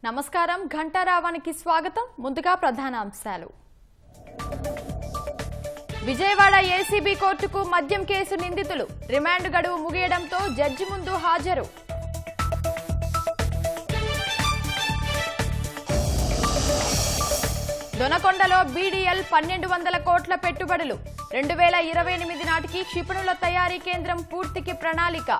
నమస్కారం ఘంటారావానికి స్వాగతం ముందుగా ప్రధాన అంశాలు విజయవాడ ఏసీబీ కోర్టుకు మద్యం కేసు నిందితులు రిమాండ్ గడువు ముగియడంతో జడ్జి ముందు హాజరు దొనకొండలో బీడీఎల్ 1200 కోట్ల పెట్టుబడులు 2028 నాటికి క్షిపణుల తయారీ కేంద్రం పూర్తికి ప్రణాళిక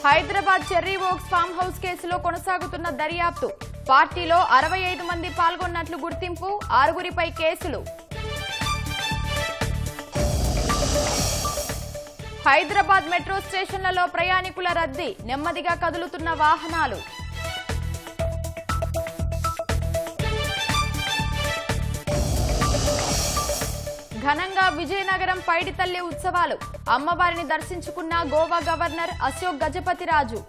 Hyderabad cherry oaks farm house కేసులో కొనసాగుతున్న దర్యాప్తు పార్టీలో 65 మంది పాల్గొన్నట్లు గుర్తింపు 6గురిపై కేసులు హైదరాబాద్ మెట్రో స్టేషన్లలో ప్రయాణికుల రద్దీ నెమ్మదిగా కదులుతున్న వాహనాలు ఘనంగా విజయనగరం పైడితల్లి ఉత్సవాలు అమ్మవారిని దర్శించుకున్న గోవా గవర్నర్ అశోక్ గజపతిరాజు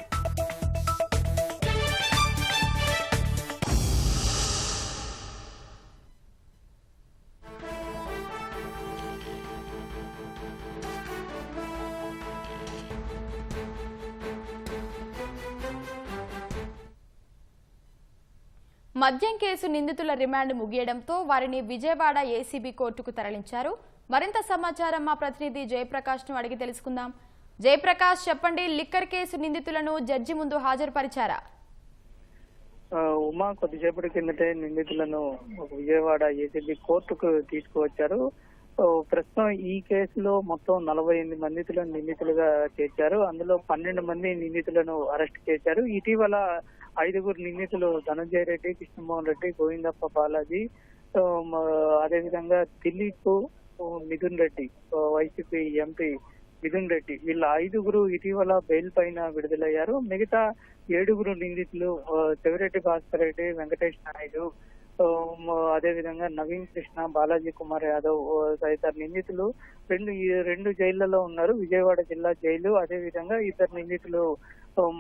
మద్యం కేసు నిందితుల రిమాండ్ ముగియడంతో వారిని విజయవాడ ఏసీబీ కోర్టుకు తరలించారు. మరింత సమాచారం మా ప్రతినిధి జయప్రకాష్ ను అడిగి తెలుసుకుందాం. జయప్రకాష్, చెప్పండి, లిక్కర్ కేసు నిందితులను జడ్జి ముందు హాజరుపరిచారా? ఉమా, కొద్దిసేపటి కిందటే నిందితులను విజయవాడ ఏసీబీ కోర్టుకు తీసుకువచ్చారు. ప్రస్తుతం ఈ కేసులో మొత్తం 48 మందితులను నిందితులుగా చేర్చారు. అందులో 12 మంది నిందితులను అరెస్ట్ చేశారు. ఇటీవల 5గురు నిందితులు ధనంజయ రెడ్డి, కృష్ణమోహన్ రెడ్డి, గోవిందప్ప బాలాజీ, అదేవిధంగా దిలీప్, మిథున్ రెడ్డి, వైసీపీ ఎంపీ మిథున్ రెడ్డి, వీళ్ళ 5గురు ఇటీవల బెయిల్ పైన విడుదలయ్యారు. మిగతా 7గురు నిందితులు చెవిరెడ్డి భాస్కర్ రెడ్డి, వెంకటేష్ నాయుడు, అదేవిధంగా నవీన్ కృష్ణ, బాలాజీ కుమార్ యాదవ్ తదితర నిందితులు రెండు జైళ్లలో ఉన్నారు. విజయవాడ జిల్లా జైలు, అదేవిధంగా ఇతర నిందితులు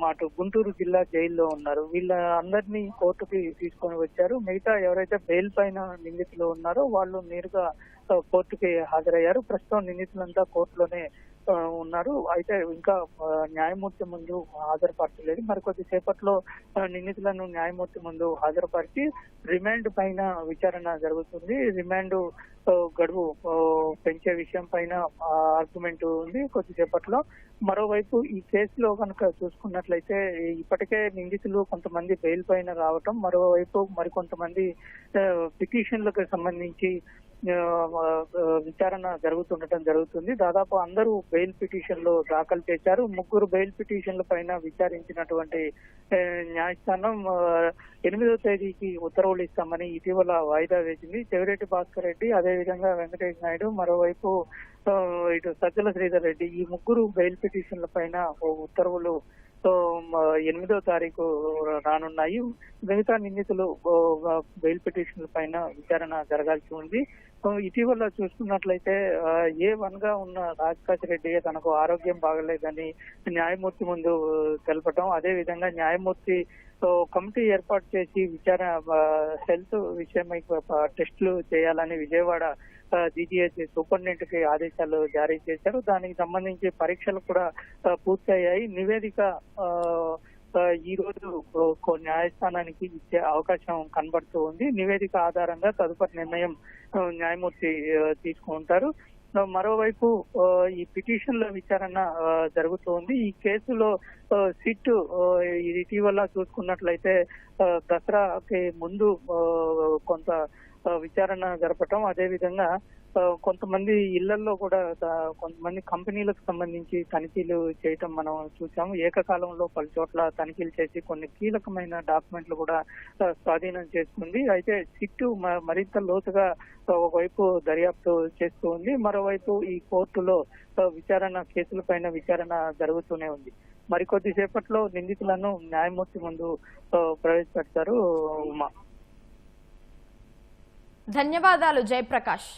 అటు గుంటూరు జిల్లా జైల్లో ఉన్నారు. వీళ్ళ అందరినీ కోర్టుకి తీసుకొని వచ్చారు. మిగతా ఎవరైతే బెయిల్ పైన నిందితులు ఉన్నారో వాళ్ళు నేరుగా కోర్టుకి హాజరయ్యారు. ప్రస్తుతం నిందితులంతా కోర్టులోనే ఉన్నారు. అయితే ఇంకా న్యాయమూర్తి ముందు హాజరుపరచలేదు. మరికొద్ది సేపట్లో నిందితులను న్యాయమూర్తి ముందు హాజరుపరిచి రిమాండ్ పైన విచారణ జరుగుతుంది. రిమాండ్ గడువు పెంచే విషయం పైన ఆర్గ్యుమెంట్ ఉంది కొద్దిసేపట్లో. మరోవైపు ఈ కేసులో కనుక చూసుకున్నట్లయితే ఇప్పటికే నిందితులు కొంతమంది బెయిల్ పైన రావటం, మరోవైపు మరికొంతమంది పిటిషన్లకు సంబంధించి విచారణ జరుగుతుండటం జరుగుతుంది. దాదాపు అందరూ బెయిల్ పిటిషన్లు దాఖలు చేశారు. 3 బెయిల్ పిటిషన్ల పైన విచారించినటువంటి న్యాయస్థానం 8వ తేదీకి ఉత్తర్వులు ఇస్తామని ఇటీవల వాయిదా వేసింది. చెవిరెడ్డి భాస్కర్ రెడ్డి, అదేవిధంగా వెంకటేష్ నాయుడు, మరోవైపు ఇటు సజ్జల శ్రీధర్ రెడ్డి, ఈ 3 బెయిల్ పిటిషన్ల పైన ఉత్తర్వులు 8వ తారీఖు రానున్నాయి. మిగతా నిందితులు బెయిల్ పిటిషన్ల పైన విచారణ జరగాల్సి ఉంది. ఇటీవల చూసుకున్నట్లయితే A1 గా ఉన్న రాజకాశ్ రెడ్డి తనకు ఆరోగ్యం బాగలేదని న్యాయమూర్తి ముందు తెలపడం, అదేవిధంగా న్యాయమూర్తి కమిటీ ఏర్పాటు చేసి హెల్త్ విషయమై టెస్టులు చేయాలని విజయవాడ జీజీహెచ్ సూపరింటెండెంట్ కి ఆదేశాలు జారీ చేశారు. దానికి సంబంధించి పరీక్షలు కూడా పూర్తయ్యాయి. నివేదిక ఈ రోజు న్యాయస్థానానికి ఇచ్చే అవకాశం కనబడుతూ ఉంది. నివేదిక ఆధారంగా తదుపరి నిర్ణయం న్యాయమూర్తి తీసుకుంటారు. మరోవైపు ఈ పిటిషన్ల విచారణ జరుగుతోంది. ఈ కేసులో సిట్ ఇటీవల చూసుకున్నట్లయితే దసరాకి ముందు కొంత విచారణ జరపటం, అదేవిధంగా కొంతమంది ఇళ్లలో కూడా కొంతమంది కంపెనీలకు సంబంధించి తనిఖీలు చేయటం మనం చూసాము. ఏకకాలంలో పలు చోట్ల తనిఖీలు చేసి కొన్ని కీలకమైన డాక్యుమెంట్లు కూడా స్వాధీనం చేసుకుంది. అయితే సిట్టు మరింత లోతుగా ఒకవైపు దర్యాప్తు చేస్తూ ఉంది, మరోవైపు ఈ కోర్టులో కేసుల పైన విచారణ జరుగుతూనే ఉంది. మరికొద్ది సేపట్లో నిందితులను న్యాయమూర్తి ముందు ప్రవేశపెడతారు. ఉమా, ధన్యవాదాలు జయప్రకాష్.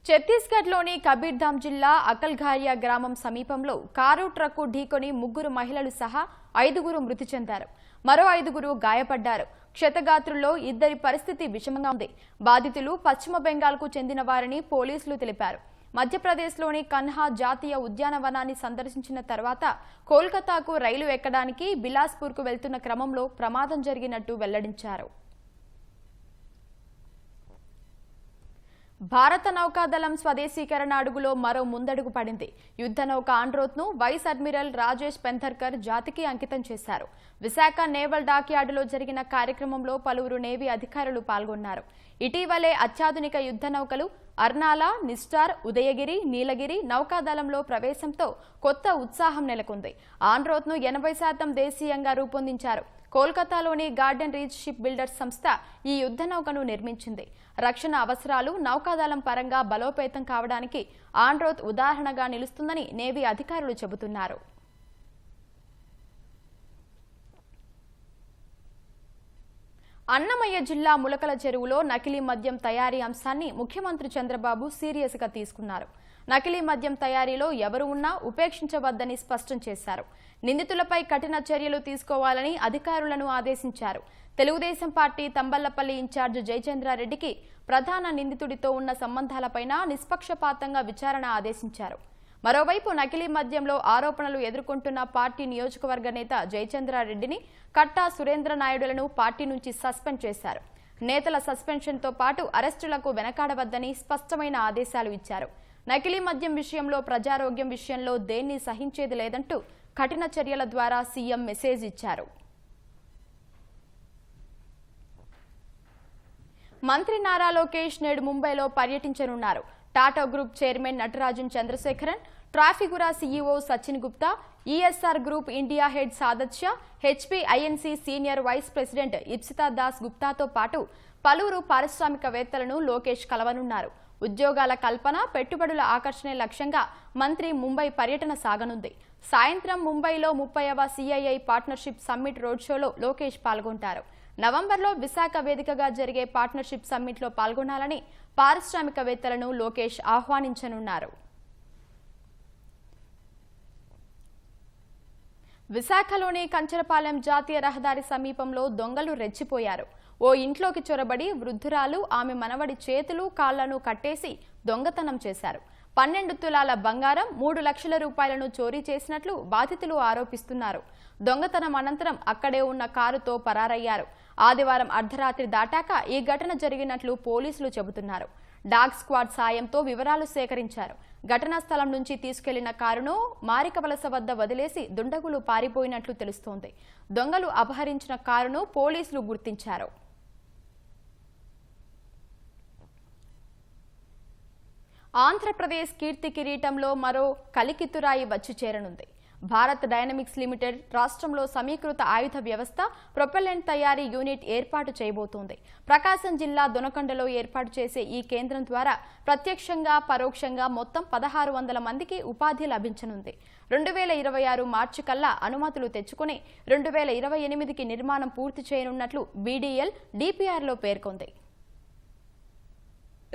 ఛత్తీస్గఢ్లోని కబీర్ధామ్ జిల్లా అకల్ఘారియా గ్రామం సమీపంలో కారు ట్రక్కు ఢీకొని 3 మహిళలు సహా 5గురు మృతి చెందారు. మరో 5గురు గాయపడ్డారు. క్షతగాత్రుల్లో 2 పరిస్థితి విషమంగా ఉంది. బాధితులు పశ్చిమ బెంగాల్కు చెందిన వారని పోలీసులు తెలిపారు. మధ్యప్రదేశ్లోని కన్హా జాతీయ ఉద్యానవనాన్ని సందర్శించిన తర్వాత కోల్కతాకు రైలు ఎక్కడానికి బిలాస్పూర్కు వెళ్తున్న క్రమంలో ప్రమాదం జరిగినట్టు వెల్లడించారు. భారత నౌకాదళం స్వదేశీకరణ అడుగులో మరో ముందడుగు పడింది. యుద్ధ నౌక ఆండ్రోత్ను వైస్ అడ్మిరల్ రాజేష్ పెంథర్కర్ జాతికి అంకితం చేశారు. విశాఖ నేవల్ డాక్యార్డులో జరిగిన కార్యక్రమంలో పలువురు నేవీ అధికారులు పాల్గొన్నారు. ఇటీవలే అత్యాధునిక యుద్ధ నౌకలు అర్నాల, నిస్టార్, ఉదయగిరి, నీలగిరి నౌకాదళంలో ప్రవేశంతో కొత్త ఉత్సాహం నెలకొంది. ఆండ్రోత్ను 80% దేశీయంగా రూపొందించారు. కోల్కతాలోని గార్డెన్ రీచ్ షిప్ బిల్డర్స్ సంస్థ ఈ యుద్ధ నౌకను నిర్మించింది. రక్షణ అవసరాలు నౌకాదళం పరంగా బలోపేతం కావడానికి ఆండ్రోత్ ఉదాహరణగా నిలుస్తుందని నేవీ అధికారులు చెబుతున్నారు. అన్నమయ్య జిల్లా ములకల చెరువులో నకిలీ మద్యం తయారీ అంశాన్ని ముఖ్యమంత్రి చంద్రబాబు సీరియస్గా తీసుకున్నారు. నకిలీ మద్యం తయారీలో ఎవరు ఉన్నా ఉపేక్షించవద్దని స్పష్టం చేశారు. నిందితులపై కఠిన చర్యలు తీసుకోవాలని అధికారులను ఆదేశించారు. తెలుగుదేశం పార్టీ తంబళ్లపల్లి ఇన్ఛార్జ్ జయచంద్రారెడ్డికి ప్రధాన నిందితుడితో ఉన్న సంబంధాలపైన నిష్పక్షపాతంగా విచారణ ఆదేశించారు. మరోవైపు నకిలీ మద్యంలో ఆరోపణలు ఎదుర్కొంటున్న పార్టీ నియోజకవర్గ నేత జయచంద్రారెడ్డిని, కట్టా సురేంద్ర నాయుడులను పార్టీ నుంచి సస్పెండ్ చేశారు. నేతల సస్పెన్షన్తో పాటు అరెస్టులకు వెనకాడవద్దని స్పష్టమైన ఆదేశాలు ఇచ్చారు. నకిలీ మద్యం విషయంలో, ప్రజారోగ్యం విషయంలో దేన్ని సహించేది లేదంటూ కఠిన చర్యల ద్వారా సీఎం మెసేజ్ ఇచ్చారు. మంత్రి నారా లోకేష్ నేడు ముంబైలో పర్యటించనున్నారు. Tata group chairman Natarajan Chandrasekaran, Trafigura CEO Sachin Gupta, ESR group India head Saadat Shah, HPINC senior vice president Ipsita Das గుప్తాతో పాటు పలువురు పారిశ్రామికవేత్తలను లోకేష్ కలవనున్నారు. ఉద్యోగాల కల్పన, పెట్టుబడుల ఆకర్షణే లక్ష్యంగా మంత్రి ముంబై పర్యటన సాగనుంది. సాయంత్రం ముంబైలో 30వ సిఐఐ పార్ట్నర్షిప్ సమ్మిట్ రోడ్ షోలో లోకేష్ పాల్గొంటారు. నవంబర్లో విశాఖ వేదికగా జరిగే పార్ట్నర్షిప్ సమ్మిట్లో పాల్గొనాలని పారిశ్రామికవేత్తలను లోకేష్ ఆహ్వానించనున్నారు. విశాఖలోని కంచరపాలెం జాతీయ రహదారి సమీపంలో దొంగలు రెచ్చిపోయారు. ఓ ఇంట్లోకి చొరబడి వృద్ధురాలు, ఆమె మనవడి చేతులు, కాళ్లను కట్టేసి దొంగతనం చేశారు. 12 తులాల బంగారం, 3 లక్షల రూపాయలను చోరీ చేసినట్లు బాధితులు ఆరోపిస్తున్నారు. దొంగతనం అనంతరం అక్కడే ఉన్న కారుతో పరారయ్యారు. ఆదివారం అర్ధరాత్రి దాటాక ఈ ఘటన జరిగినట్లు పోలీసులు చెబుతున్నారు. డాగ్ స్క్వాడ్ సాయంతో వివరాలు సేకరించారు. ఘటనా స్థలం నుంచి తీసుకెళ్లిన కారును మారికవలస వద్ద వదిలేసి దుండగులు పారిపోయినట్లు తెలుస్తోంది. దొంగలు అపహరించిన కారును పోలీసులు గుర్తించారు. ఆంధ్రప్రదేశ్ కీర్తి కిరీటంలో మరో కలికితురాయి వచ్చి చేరనుంది. భారత్ డైనమిక్స్ లిమిటెడ్ రాష్ట్రంలో సమీకృత ఆయుధ వ్యవస్థ, ప్రొపెల్లెంట్ తయారీ యూనిట్ ఏర్పాటు చేయబోతోంది. ప్రకాశం జిల్లా దొనకొండలో ఏర్పాటు చేసే ఈ కేంద్రం ద్వారా ప్రత్యక్షంగా, పరోక్షంగా మొత్తం 1600 మందికి ఉపాధి లభించనుంది. 2026 మార్చి కల్లా అనుమతులు తెచ్చుకుని 2028కి నిర్మాణం పూర్తి చేయనున్నట్లు బీడీఎల్ డిపిఆర్లో పేర్కొంది.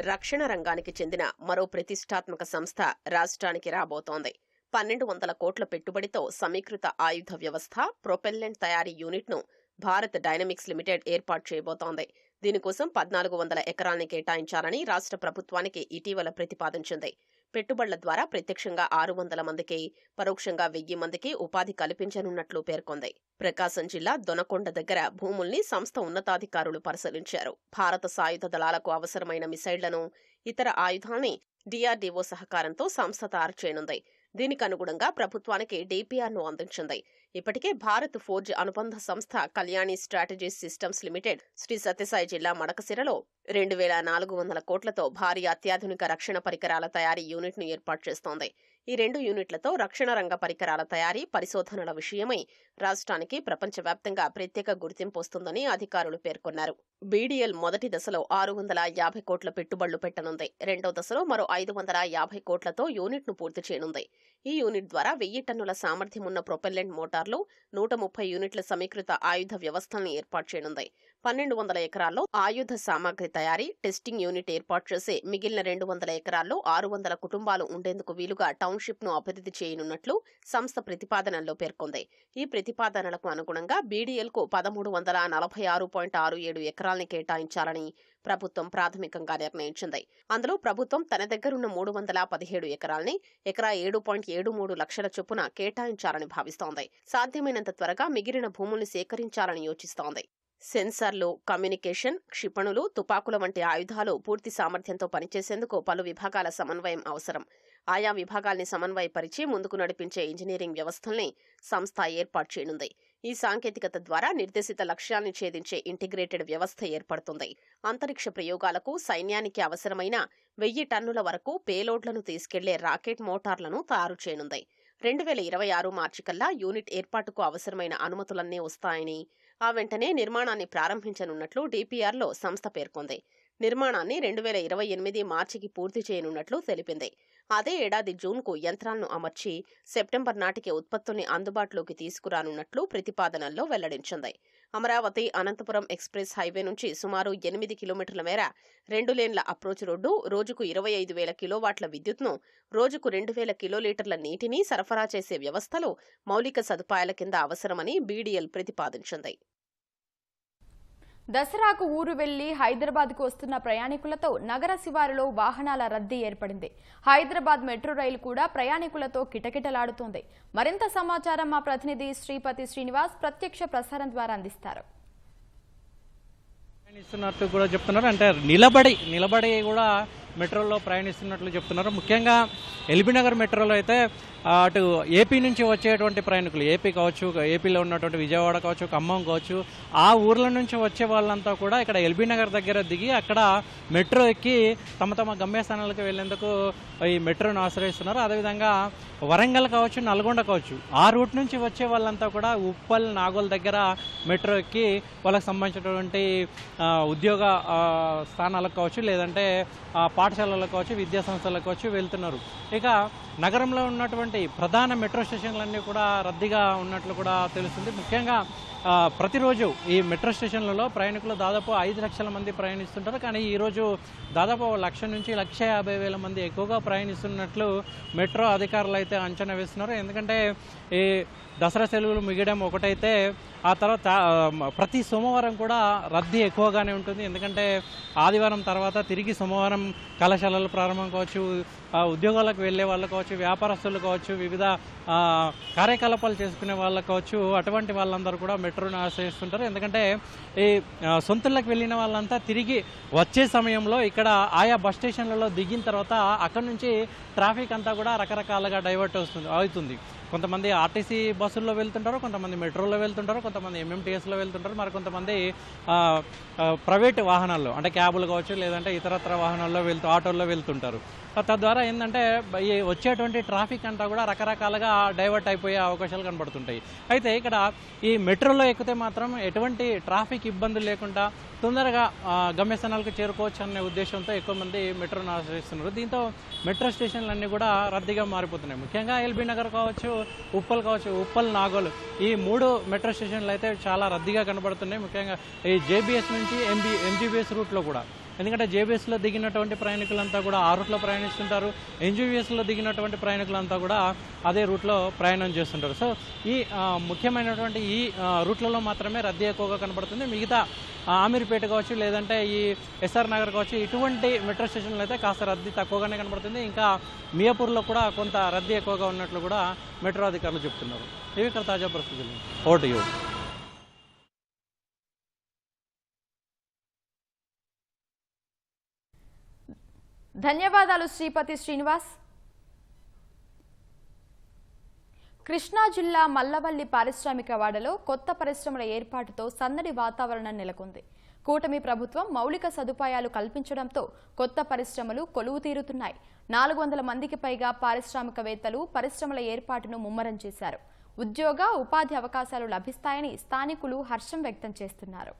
రక్షణ రంగానికి చెందిన మరో ప్రతిష్టాత్మక సంస్థ రాష్ట్రానికి రాబోతోంది. 1200 కోట్ల పెట్టుబడితో సమీకృత ఆయుధ వ్యవస్థ, ప్రొపెల్లెంట్ తయారీ యూనిట్ను భారత్ డైనమిక్స్ లిమిటెడ్ ఏర్పాటు చేయబోతోంది. దీనికోసం 1400 ఎకరాల్ని కేటాయించాలని రాష్ట్ర ప్రభుత్వానికి ఇటీవల ప్రతిపాదించింది. పెట్టుబడుల ద్వారా ప్రత్యక్షంగా 600 మందికి, పరోక్షంగా 1000 మందికి ఉపాధి కల్పించనున్నట్లు పేర్కొంది. ప్రకాశం జిల్లా దొనకొండ దగ్గర భూముల్ని సంస్థ ఉన్నతాధికారులు పరిశీలించారు. భారత సాయుధ దళాలకు అవసరమైన మిసైళ్లను, ఇతర ఆయుధాల్ని డీఆర్డీఓ సహకారంతో సంస్థ తయారు చేయనుంది. దీనికి అనుగుణంగా ప్రభుత్వానికి డిపిఆర్ను అందించింది. ఇప్పటికే భారత్ ఫోర్జ్ అనుబంధ సంస్థ కళ్యాణి స్ట్రాటజీస్ సిస్టమ్స్ లిమిటెడ్ శ్రీ సత్యసాయి జిల్లా మడకసిరలో 2400 కోట్లతో భారీ అత్యాధునిక రక్షణ పరికరాల తయారీ యూనిట్ను ఏర్పాటు చేస్తోంది. ఈ 2 యూనిట్లతో రక్షణ రంగ పరికరాల తయారీ, పరిశోధనల విషయమై రాష్ట్రానికి ప్రపంచవ్యాప్తంగా ప్రత్యేక గుర్తింపు వస్తుందని అధికారులు పేర్కొన్నారు. బీడీఎల్ మొదటి దశలో 650 కోట్ల పెట్టుబడులు పెట్టనుంది. రెండో దశలో మరో 550 కోట్లతో యూనిట్ను పూర్తి చేయనుంది. ఈ యూనిట్ ద్వారా 1000 టన్నుల సామర్థ్యం ఉన్న ప్రొపెల్లెంట్ మోటార్లు, 130 యూనిట్ల సమీకృత ఆయుధ వ్యవస్థల్ని ఏర్పాటు చేయనుంది. 1,200 ఎకరాల్లో ఆయుధ సామాగ్రి తయారీ, టెస్టింగ్ యూనిట్ ఏర్పాటు చేసి మిగిలిన 200 ఎకరాల్లో 600 కుటుంబాలు ఉండేందుకు వీలుగా టౌన్షిప్ ను అభివృద్ధి చేయనున్నట్లు సంస్థ ప్రతిపాదనల్లో పేర్కొంది. ఈ ప్రతిపాదనలకు అనుగుణంగా బీడీఎల్కు 1,346.67 ఎకరాల్ని కేటాయించాలని ప్రభుత్వం ప్రాథమికంగా నిర్ణయించింది. అందులో ప్రభుత్వం తన దగ్గరున్న 317 ఎకరాల్ని ఎకరా 7.73 లక్షల చొప్పున కేటాయించాలని భావిస్తోంది. సాధ్యమైనంత త్వరగా మిగిలిన భూముల్ని సేకరించాలని యోచిస్తోంది. సెన్సార్లు, కమ్యూనికేషన్, క్షిపణులు, తుపాకుల వంటి ఆయుధాలు పూర్తి సామర్థ్యంతో పనిచేసేందుకు పలు విభాగాల సమన్వయం అవసరం. ఆయా విభాగాల్ని సమన్వయపరిచి ముందుకు నడిపించే ఇంజనీరింగ్ వ్యవస్థల్ని సంస్థ ఏర్పాటు చేయనుంది. ఈ సాంకేతికత ద్వారా నిర్దేశిత లక్ష్యాల్ని ఛేదించే ఇంటిగ్రేటెడ్ వ్యవస్థ ఏర్పడుతుంది. అంతరిక్ష ప్రయోగాలకు, సైన్యానికి అవసరమైన 1000 టన్నుల వరకు పేలోడ్లను తీసుకెళ్లే రాకెట్ మోటార్లను తయారు చేయనుంది. 2026 మార్చి కల్లా యూనిట్ ఏర్పాటుకు అవసరమైన అనుమతులన్నీ వస్తాయని, ఆ వెంటనే నిర్మాణాన్ని ప్రారంభించనున్నట్లు డీపీఆర్లో సంస్థ పేర్కొంది. నిర్మాణాన్ని 2028 మార్చికి పూర్తి చేయనున్నట్లు తెలిపింది. అదే ఏడాది జూన్కు యంత్రాలను అమర్చి సెప్టెంబర్ నాటికి ఉత్పత్తుల్ని అందుబాటులోకి తీసుకురానున్నట్లు ప్రతిపాదనల్లో వెల్లడించింది. అమరావతి అనంతపురం ఎక్స్ప్రెస్ హైవే నుంచి సుమారు 8 కిలోమీటర్ల మేర 2 లేన్ల అప్రోచ్ రోడ్డు, రోజుకు 25,000 కిలోవాట్ల విద్యుత్ను, రోజుకు 2,000 కిలోలీటర్ల నీటిని సరఫరా చేసే వ్యవస్థలు మౌలిక సదుపాయాల కింద అవసరమని బీడీఎల్ ప్రతిపాదించింది. దసరాకు ఊరు వెళ్లి హైదరాబాద్కు వస్తున్న ప్రయాణికులతో నగర శివారులో వాహనాల రద్దీ ఏర్పడింది. హైదరాబాద్ మెట్రో రైలు కూడా ప్రయాణికులతో కిటకిటలాడుతోంది. మరింత సమాచారం మా ప్రతినిధి శ్రీపతి శ్రీనివాస్ ప్రత్యక్ష ప్రసారం ద్వారా అందిస్తారు. ప్రయాణిస్తున్నట్టు కూడా చెప్తున్నారు. అంటే నిలబడి కూడా మెట్రోలో ప్రయాణిస్తున్నట్లు చెప్తున్నారు. ముఖ్యంగా ఎల్బీ నగర్ మెట్రోలో అయితే అటు ఏపీ నుంచి వచ్చేటువంటి ప్రయాణికులు, ఏపీ కావచ్చు, ఏపీలో ఉన్నటువంటి విజయవాడ కావచ్చు, ఖమ్మం కావచ్చు, ఆ ఊర్ల నుంచి వచ్చే వాళ్ళంతా కూడా ఇక్కడ ఎల్బీ నగర్ దగ్గర దిగి అక్కడ మెట్రో ఎక్కి తమ గమ్యస్థానాలకు వెళ్లేందుకు ఈ మెట్రోను ఆశ్రయిస్తున్నారు. అదేవిధంగా వరంగల్ కావచ్చు, నల్గొండ కావచ్చు, ఆ రూట్ నుంచి వచ్చే వాళ్ళంతా కూడా ఉప్పల్, నాగోల్ దగ్గర మెట్రో ఎక్కి వాళ్ళకి సంబంధించినటువంటి ఉద్యోగ స్థానాలకు కావచ్చు, లేదంటే పాఠశాలలకు కావచ్చు, విద్యా సంస్థలకు కావచ్చు వెళ్తున్నారు. ఇక నగరంలో ఉన్నటువంటి ప్రధాన మెట్రో స్టేషన్లన్నీ కూడా రద్దీగా ఉన్నట్లు కూడా తెలుస్తుంది. ముఖ్యంగా ప్రతిరోజు ఈ మెట్రో స్టేషన్లలో ప్రయాణికులు దాదాపు 5 లక్షల మంది ప్రయాణిస్తుంటారు. కానీ ఈరోజు దాదాపు 1,00,000 నుంచి 1,50,000 మంది ఎక్కువగా ప్రయాణిస్తున్నట్లు మెట్రో అధికారులు అయితే అంచనా వేస్తున్నారు. ఎందుకంటే ఈ దసరా సెలవులు ముగియడం ఒకటైతే ఆ తర్వాత ప్రతి సోమవారం కూడా రద్దీ ఎక్కువగానే ఉంటుంది. ఎందుకంటే ఆదివారం తర్వాత తిరిగి సోమవారం కళాశాలలు ప్రారంభం కావచ్చు, ఉద్యోగాలకు వెళ్ళే వాళ్ళు కావచ్చు, వ్యాపారస్తులు కావచ్చు, వివిధ కార్యకలాపాలు చేసుకునే వాళ్ళు కావచ్చు, అటువంటి వాళ్ళందరూ కూడా మెట్రోను ఆశ్రయిస్తుంటారు. ఎందుకంటే ఈ సొంతలకు వెళ్ళిన వాళ్ళంతా తిరిగి వచ్చే సమయంలో ఇక్కడ ఆయా బస్ స్టేషన్లలో దిగిన తర్వాత అక్కడి నుంచి ట్రాఫిక్ అంతా కూడా రకరకాలుగా డైవర్ట్ అవుతుంది. కొంతమంది ఆర్టీసీ బస్సుల్లో వెళ్తుంటారు, కొంతమంది మెట్రోలో వెళ్తుంటారు, కొంతమంది ఎంఎంటీఎస్లో వెళ్తుంటారు, మరి కొంతమంది ప్రైవేట్ వాహనాల్లో అంటే క్యాబులు కావచ్చు, లేదంటే ఇతరత్ర వాహనాల్లో ఆటోల్లో వెళ్తుంటారు. తద్వారా ఏంటంటే ఈ వచ్చేటువంటి ట్రాఫిక్ అంతా కూడా రకరకాలుగా డైవర్ట్ అయిపోయే అవకాశాలు కనబడుతుంటాయి. అయితే ఇక్కడ ఈ మెట్రోలో ఎక్కితే మాత్రం ఎటువంటి ట్రాఫిక్ ఇబ్బందులు లేకుండా తొందరగా గమ్యస్థానాలకు చేరుకోవచ్చు అనే ఉద్దేశంతో ఎక్కువ మంది మెట్రోను ఆశ్రయిస్తున్నారు. దీంతో మెట్రో స్టేషన్లన్నీ కూడా రద్దీగా మారిపోతున్నాయి. ముఖ్యంగా ఎల్బీ నగర్ కావచ్చు, ఉప్పల్, నాగోల్, ఈ 3 మెట్రో స్టేషన్లు అయితే చాలా రద్దీగా కనబడుతున్నాయి. ముఖ్యంగా ఈ జేబీఎస్ నుంచి ఎంజీబీఎస్ రూట్లో కూడా. ఎందుకంటే జేబీఎస్లో దిగినటువంటి ప్రయాణికులంతా కూడా ఆ రూట్లో ప్రయాణిస్తుంటారు, ఎంజీబీఎస్లో దిగినటువంటి ప్రయాణికులంతా కూడా అదే రూట్లో ప్రయాణం చేస్తుంటారు. సో ఈ ముఖ్యమైనటువంటి ఈ రూట్లలో మాత్రమే రద్దీ ఎక్కువగా కనబడుతుంది. మిగతా ఆమీర్పేట కావచ్చు, లేదంటే ఈ ఎస్ఆర్ నగర్ కావచ్చు, ఇటువంటి మెట్రో స్టేషన్లు అయితే కాస్త రద్దీ తక్కువగానే కనబడుతుంది. ఇంకా మియాపూర్లో కూడా కొంత రద్దీ ఎక్కువగా ఉన్నట్లు కూడా మెట్రో అధికారులు చెప్తున్నారు. ఇవి ఇక్కడ తాజా పరిస్థితులు. ఓటు ధన్యవాదాలు శ్రీపతి శ్రీనివాస్. కృష్ణా జిల్లా మల్లవల్లి పారిశ్రామిక వాడలో కొత్త పరిశ్రమల ఏర్పాటుతో సందడి వాతావరణం నెలకొంది. కూటమి ప్రభుత్వం మౌలిక సదుపాయాలు కల్పించడంతో కొత్త పరిశ్రమలు కొలువు తీరుతున్నాయి. 400 మందికి పైగా పారిశ్రామికవేత్తలు పరిశ్రమల ఏర్పాటును ముమ్మరం చేశారు. ఉద్యోగ, ఉపాధి అవకాశాలు లభిస్తాయని స్థానికులు హర్షం వ్యక్తం చేస్తున్నారు.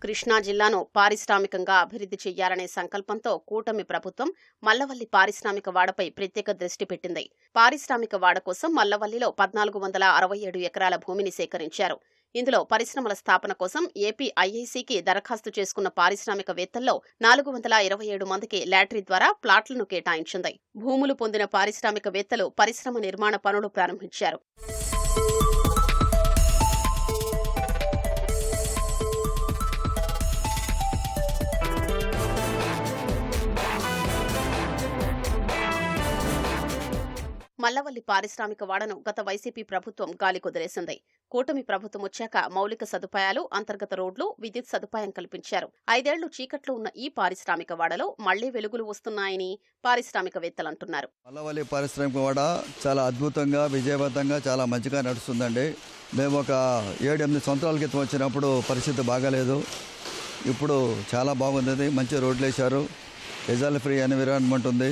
కృష్ణా జిల్లాను పారిశ్రామికంగా అభివృద్ధి చేయాలనే సంకల్పంతో కూటమి ప్రభుత్వం మల్లవల్లి పారిశ్రామిక వాడపై ప్రత్యేక దృష్టి పెట్టింది. పారిశ్రామిక వాడ కోసం మల్లవల్లిలో 1,467 ఎకరాల భూమిని సేకరించారు. ఇందులో పరిశ్రమల స్థాపన కోసం ఏపీ ఐఐసీకి దరఖాస్తు చేసుకున్న పారిశ్రామికవేత్తల్లో 427 మందికి లాటరీ ద్వారా ప్లాట్లను కేటాయించింది. భూములు పొందిన పారిశ్రామికవేత్తలు పరిశ్రమ నిర్మాణ పనులు ప్రారంభించారు. మల్లవల్లి పారిశ్రామిక వాడను గత వైసీపీ ప్రభుత్వం గాలి కుదిరేసింది. కూటమి ప్రభుత్వం వచ్చాక మౌలిక సదుపాయాలు, అంతర్గత రోడ్లు, విద్యుత్ సదుపాయం కల్పించారు. 5 ఏళ్లు చీకట్లో ఉన్న ఈ పారిశ్రామిక వాడలో మళ్లీ వెలుగులు వస్తున్నాయని పారిశ్రామికవేత్తలంటున్నారు. మల్లవల్లి పారిశ్రామిక వాడ చాలా అద్భుతంగా, విజయవంతంగా, చాలా మంచిగా నడుస్తుందండి. మేము ఒక 7-8 సంవత్సరాల క్రితం వచ్చినప్పుడు పరిస్థితి బాగాలేదు. ఇప్పుడు చాలా బాగుంది. మంచి రోడ్లు వేశారు. ఎజాల్ ఫ్రీ ఎన్విరాన్మెంట్ ఉంది.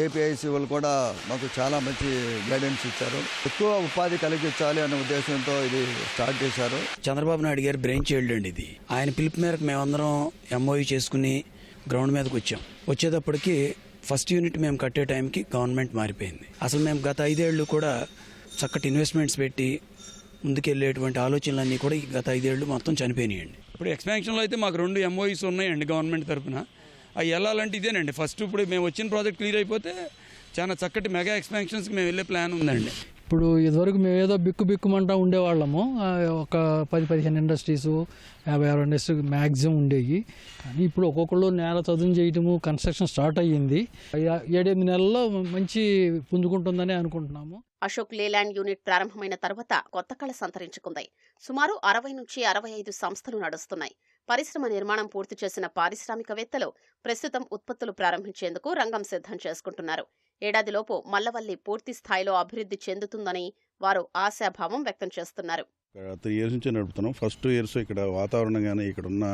ఏపీఐసీ వాళ్ళు కూడా మాకు చాలా మంచి గైడెన్స్ ఇచ్చారు. ఎక్కువ ఉపాధి కలిగించాలి అనే ఉద్దేశంతో ఇది స్టార్ట్ చేశారు. చంద్రబాబు నాయుడు గారి బ్రెయిన్ చైల్డ్ అండి ఇది. ఆయన పిలుపు మేరకు మేమందరం ఎంఓయూ చేసుకుని గ్రౌండ్ మీదకి వచ్చాం. వచ్చేటప్పటికి ఫస్ట్ యూనిట్ మేము కట్టే టైంకి గవర్నమెంట్ మారిపోయింది. అసలు మేము గత 5 ఏళ్ళు కూడా చక్కటి ఇన్వెస్ట్మెంట్స్ పెట్టి ముందుకెళ్ళేటువంటి ఆలోచనలన్నీ కూడా గత 5 ఏళ్ళు మొత్తం చనిపోయినాయండి. ఇప్పుడు ఎక్స్పాన్షన్లో అయితే మాకు 2 ఎంఓయూస్ ఉన్నాయండి గవర్నమెంట్ తరఫున. అవి వెళ్ళాలంటే ఇదేనండి. ఫస్ట్ ఇప్పుడు మేము వచ్చిన ప్రాజెక్ట్ క్లియర్ అయిపోతే చాలా చక్కటి మెగా ఎక్స్పాన్షన్స్కి మేము వెళ్ళే ప్లాన్ ఉందండి. ఇప్పుడు ఇదివరకు మేము ఏదో బిక్కుమంటా ఉండేవాళ్ళము. ఒక 10-15 ఇండస్ట్రీసు, 50-60 ఇండస్ట్రీ మ్యాక్సిమం ఉండేవి. కానీ ఇప్పుడు ఒక్కొక్కళ్ళు నేల చదును చేయటము, కన్స్ట్రక్షన్ స్టార్ట్ అయ్యింది. 7-8 నెలల్లో మంచి పుంజుకుంటుందని అనుకుంటున్నాము. అశోక్ లేలాండ్ యూనిట్ ప్రారంభమైన తర్వాత కొత్త కళ సంతరించుకుంది. సుమారు 60 నుంచి 65 సంస్థలు నడుస్తున్నాయి. పరిశ్రమ నిర్మాణం పూర్తి చేసిన పారిశ్రామికవేత్తలు ప్రస్తుతం ఉత్పత్తులు ప్రారంభించేందుకు రంగం సిద్ధం చేసుకుంటున్నారు. ఏడాదిలోపు మల్లవల్లి పూర్తి స్థాయిలో అభివృద్ధి చెందుతుందని వారు ఆశాభావం వ్యక్తం చేస్తున్నారు. 3 ఇయర్స్ నుంచి నడుపుతున్నాం. ఫస్ట్ 2 ఇయర్స్ ఇక్కడ వాతావరణం కానీ ఇక్కడ ఉన్న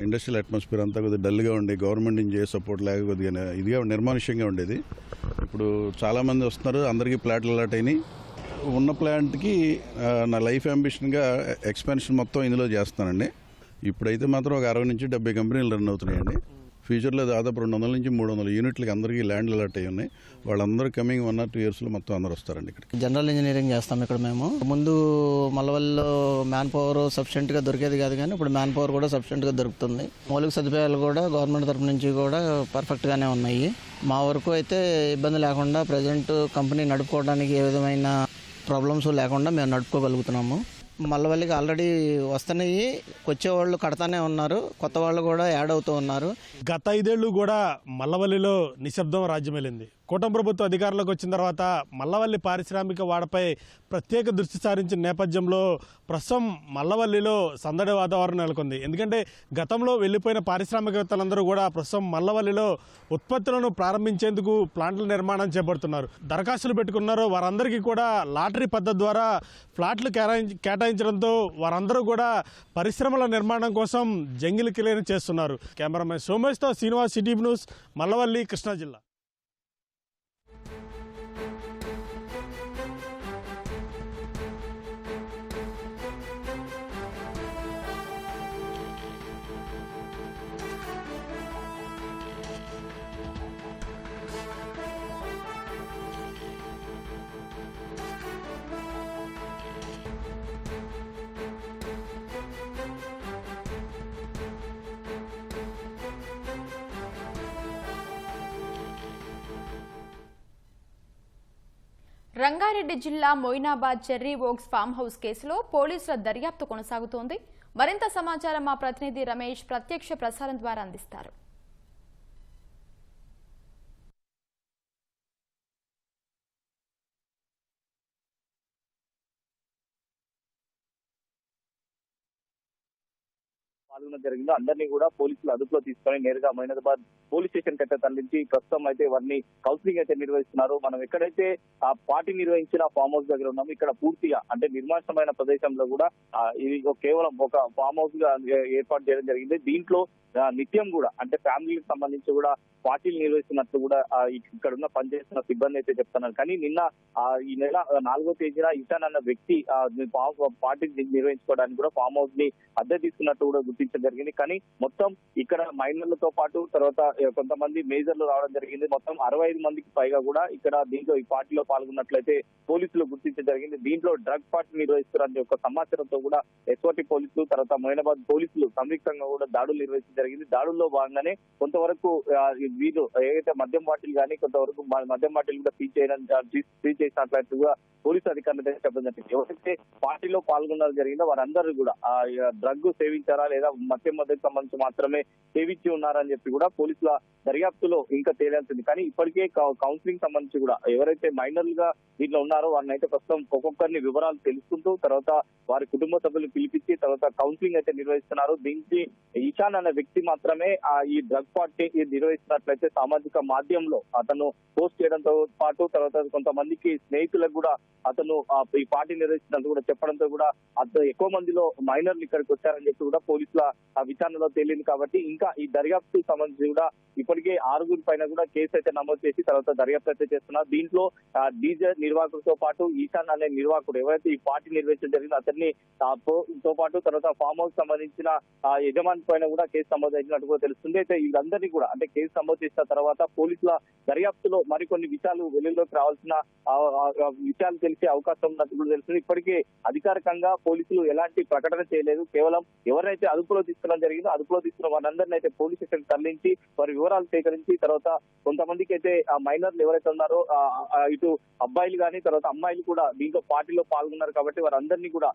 ఇండస్ట్రియల్ అట్మాస్ఫియర్ అంతా కొద్దిగా డల్గా ఉండి గవర్నమెంట్ నుంచి ఏ సపోర్ట్ లేక కొద్దిగా ఇదిగా నిర్మానుష్యంగా ఉండేది. ఇప్పుడు చాలామంది వస్తున్నారు. అందరికీ ప్లాట్లు అలాట్ అయినాయి. ఉన్న ప్లాంట్కి నా లైఫ్ అంబిషన్గా ఎక్స్పాన్షన్ మొత్తం ఇందులో చేస్తానండి. ఇప్పుడైతే మాత్రం ఒక 60 నుంచి 70 కంపెనీలు రన్ అవుతున్నాయండి. ఫ్యూచర్లో దాదాపు 200 నుంచి 300 యూనిట్లకి అందరికీ ల్యాండ్లు అలాట్ అయ్యి ఉన్నాయి. వాళ్ళందరూ కమింగ్ 1 or 2 ఇయర్స్లో మొత్తం అందరూ వస్తారండి ఇక్కడికి. జనరల్ ఇంజనీరింగ్ చేస్తాం ఇక్కడ మేము. ముందు మల్లవల్లిలో మ్యాన్ పవర్ సఫిషియెంట్గా దొరికేది కాదు, కానీ ఇప్పుడు మ్యాన్ పవర్ కూడా సఫిషియెంట్గా దొరుకుతుంది. మౌలిక సదుపాయాలు కూడా గవర్నమెంట్ తరఫు నుంచి కూడా పర్ఫెక్ట్గానే ఉన్నాయి. మా వరకు అయితే ఇబ్బంది లేకుండా ప్రజెంట్ కంపెనీ నడుపుకోవడానికి ఏ విధమైన ప్రాబ్లమ్స్ లేకుండా మేము నడుపుకోగలుగుతున్నాము. మల్లవల్లికి ఆల్రెడీ వస్తున్నాయి, వచ్చేవాళ్ళు కడతానే ఉన్నారు, కొత్త వాళ్ళు కూడా యాడ్ అవుతూ ఉన్నారు. గత 5 ఏళ్ళు కూడా మల్లవల్లిలో నిశ్శబ్దం రాజ్యమేలింది. కూటమి ప్రభుత్వం అధికారంలోకి వచ్చిన తర్వాత మల్లవల్లి పారిశ్రామిక వాడపై ప్రత్యేక దృష్టి సారించిన నేపథ్యంలో ప్రస్తుతం మల్లవల్లిలో సందడి వాతావరణం నెలకొంది. ఎందుకంటే గతంలో వెళ్ళిపోయిన పారిశ్రామికవేత్తలందరూ కూడా ప్రస్తుతం మల్లవల్లిలో ఉత్పత్తులను ప్రారంభించేందుకు ప్లాంట్ల నిర్మాణం చేపడుతున్నారు. దరఖాస్తులు పెట్టుకున్నారు. వారందరికీ కూడా లాటరీ పద్ధతి ద్వారా ఫ్లాట్లు కేటాయించడంతో వారందరూ కూడా పరిశ్రమల నిర్మాణం కోసం జంగిల్ కిలేని చేస్తున్నారు. కెమెరామెన్ సోమేష్తో శ్రీనివాస్, సిటీ న్యూస్, మల్లవల్లి, కృష్ణా జిల్లా. రంగారెడ్డి జిల్లా Moinabad cherry oaks farm house కేసులో పోలీసుల దర్యాప్తు కొనసాగుతోంది. మరింత సమాచారం మా ప్రతినిధి రమేష్ ప్రత్యక్ష ప్రసారం ద్వారా అందిస్తారు. పాల్గొనడం జరిగిందో అందరినీ కూడా పోలీసులు అదుపులో తీసుకొని నేరుగా మొయినాబాద్ పోలీస్ స్టేషన్ కట్ట తరలించి ప్రస్తుతం అయితే వారిని కౌన్సిలింగ్ అయితే నిర్వహిస్తున్నారు. మనం ఎక్కడైతే ఆ పార్టీ నిర్వహించిన ఫామ్ హౌస్ దగ్గర ఉన్నాము, ఇక్కడ పూర్తిగా అంటే నిర్మానుష్యమైన ప్రదేశంలో కూడా ఇది కేవలం ఒక ఫామ్ హౌస్ గా ఏర్పాటు చేయడం జరిగింది. దీంట్లో నిత్యం కూడా అంటే ఫ్యామిలీకి సంబంధించి కూడా పార్టీలు నిర్వహిస్తున్నట్లు కూడా ఇక్కడ ఉన్న పనిచేస్తున్న సిబ్బంది అయితే చెప్తున్నారు. కానీ నిన్న ఈ నెల 4వ తేదీన ఇషాన్ అన్న వ్యక్తి పార్టీ నిర్వహించుకోవడానికి కూడా ఫామ్ హౌస్ ని అద్దె తీసుకున్నట్టు కూడా గుర్తించడం జరిగింది. కానీ మొత్తం ఇక్కడ మైనర్లతో పాటు తర్వాత కొంతమంది మేజర్లు రావడం జరిగింది. మొత్తం 65 మందికి పైగా కూడా ఇక్కడ దీంట్లో ఈ పార్టీలో పాల్గొన్నట్లయితే పోలీసులు గుర్తించడం జరిగింది. దీంట్లో డ్రగ్ పార్టీ నిర్వహిస్తున్నారని ఒక సమాచారంతో కూడా ఎస్ఓటి పోలీసులు తర్వాత మొయినాబాద్ పోలీసులు సంయుక్తంగా కూడా దాడులు నిర్వహించడం జరిగింది. దాడుల్లో భాగంగానే కొంతవరకు వీళ్ళు ఏదైతే మద్యం బాటిల్ కానీ కొంతవరకు మద్యం బాటిల్ కూడా సీజ్ చేసినట్లయితే కూడా పోలీసు అధికారులు చెప్పడం జరిగింది. ఎవరైతే పార్టీలో పాల్గొనడం జరిగిందో వారందరూ కూడా డ్రగ్ సేవించారా లేదా మద్యం సంబంధించి మాత్రమే సేవించి ఉన్నారని చెప్పి కూడా పోలీసుల దర్యాప్తులో ఇంకా తేలాల్సింది. కానీ ఇప్పటికే కౌన్సిలింగ్ సంబంధించి కూడా ఎవరైతే మైనర్లుగా దీంట్లో ఉన్నారో వారిని అయితే ప్రస్తుతం ఒక్కొక్కరిని వివరాలు తెలుసుకుంటూ తర్వాత వారి కుటుంబ సభ్యులు పిలిపించి తర్వాత కౌన్సిలింగ్ అయితే నిర్వహిస్తున్నారు. దీనికి ఇషాన్ అనే వ్యక్తి మాత్రమే ఈ డ్రగ్ పార్టీ నిర్వహిస్తున్నట్లయితే సామాజిక మాధ్యమంలో అతను పోస్ట్ చేయడంతో పాటు తర్వాత కొంతమందికి స్నేహితులకు కూడా అతను ఈ పార్టీ నిర్వహిస్తున్నట్టు కూడా చెప్పడంతో కూడా అతను ఎక్కువ మందిలో మైనర్లు ఇక్కడికి వచ్చారని చెప్పి కూడా పోలీసుల విచారణలో తేలింది. కాబట్టి ఇంకా ఈ దర్యాప్తు సంబంధించి కూడా ఇప్పటికే 6 పైన కూడా కేసు అయితే నమోదు చేసి తర్వాత దర్యాప్తు అయితే చేస్తున్నారు. దీంట్లో డీజే నిర్వాహకుడితో పాటు ఈశాన్ అనే నిర్వాహకుడు ఎవరైతే ఈ పార్టీ నిర్వహించడం జరిగిందో అతన్ని తో పాటు తర్వాత ఫామ్ హౌస్ సంబంధించిన యజమాని పైన కూడా కేసు నమోదు అయినట్టు కూడా తెలుస్తుంది. అయితే వీళ్ళందరినీ కూడా అంటే కేసు నమోదు చేసిన తర్వాత పోలీసుల దర్యాప్తులో మరికొన్ని విషయాలు వెలుగులోకి రావాల్సిన విషయాలు తెలిసే అవకాశం ఉన్నట్టు కూడా తెలుస్తుంది. ఇప్పటికే అధికారికంగా పోలీసులు ఎలాంటి ప్రకటన చేయలేదు. కేవలం ఎవరైతే అదుపులో తీసుకోవడం జరిగిందో అదుపులో తీసుకున్న వారందరినీ అయితే పోలీస్ స్టేషన్ తరలించి వారి వివరాలు సేకరించి తర్వాత కొంతమందికి అయితే మైనర్లు ఎవరైతే ఉన్నారో ఇటు అబ్బాయిలు కానీ తర్వాత అమ్మాయిలు కూడా దీంట్లో పార్టీలో పాల్గొన్నారు. కాబట్టి వారందరినీ కూడా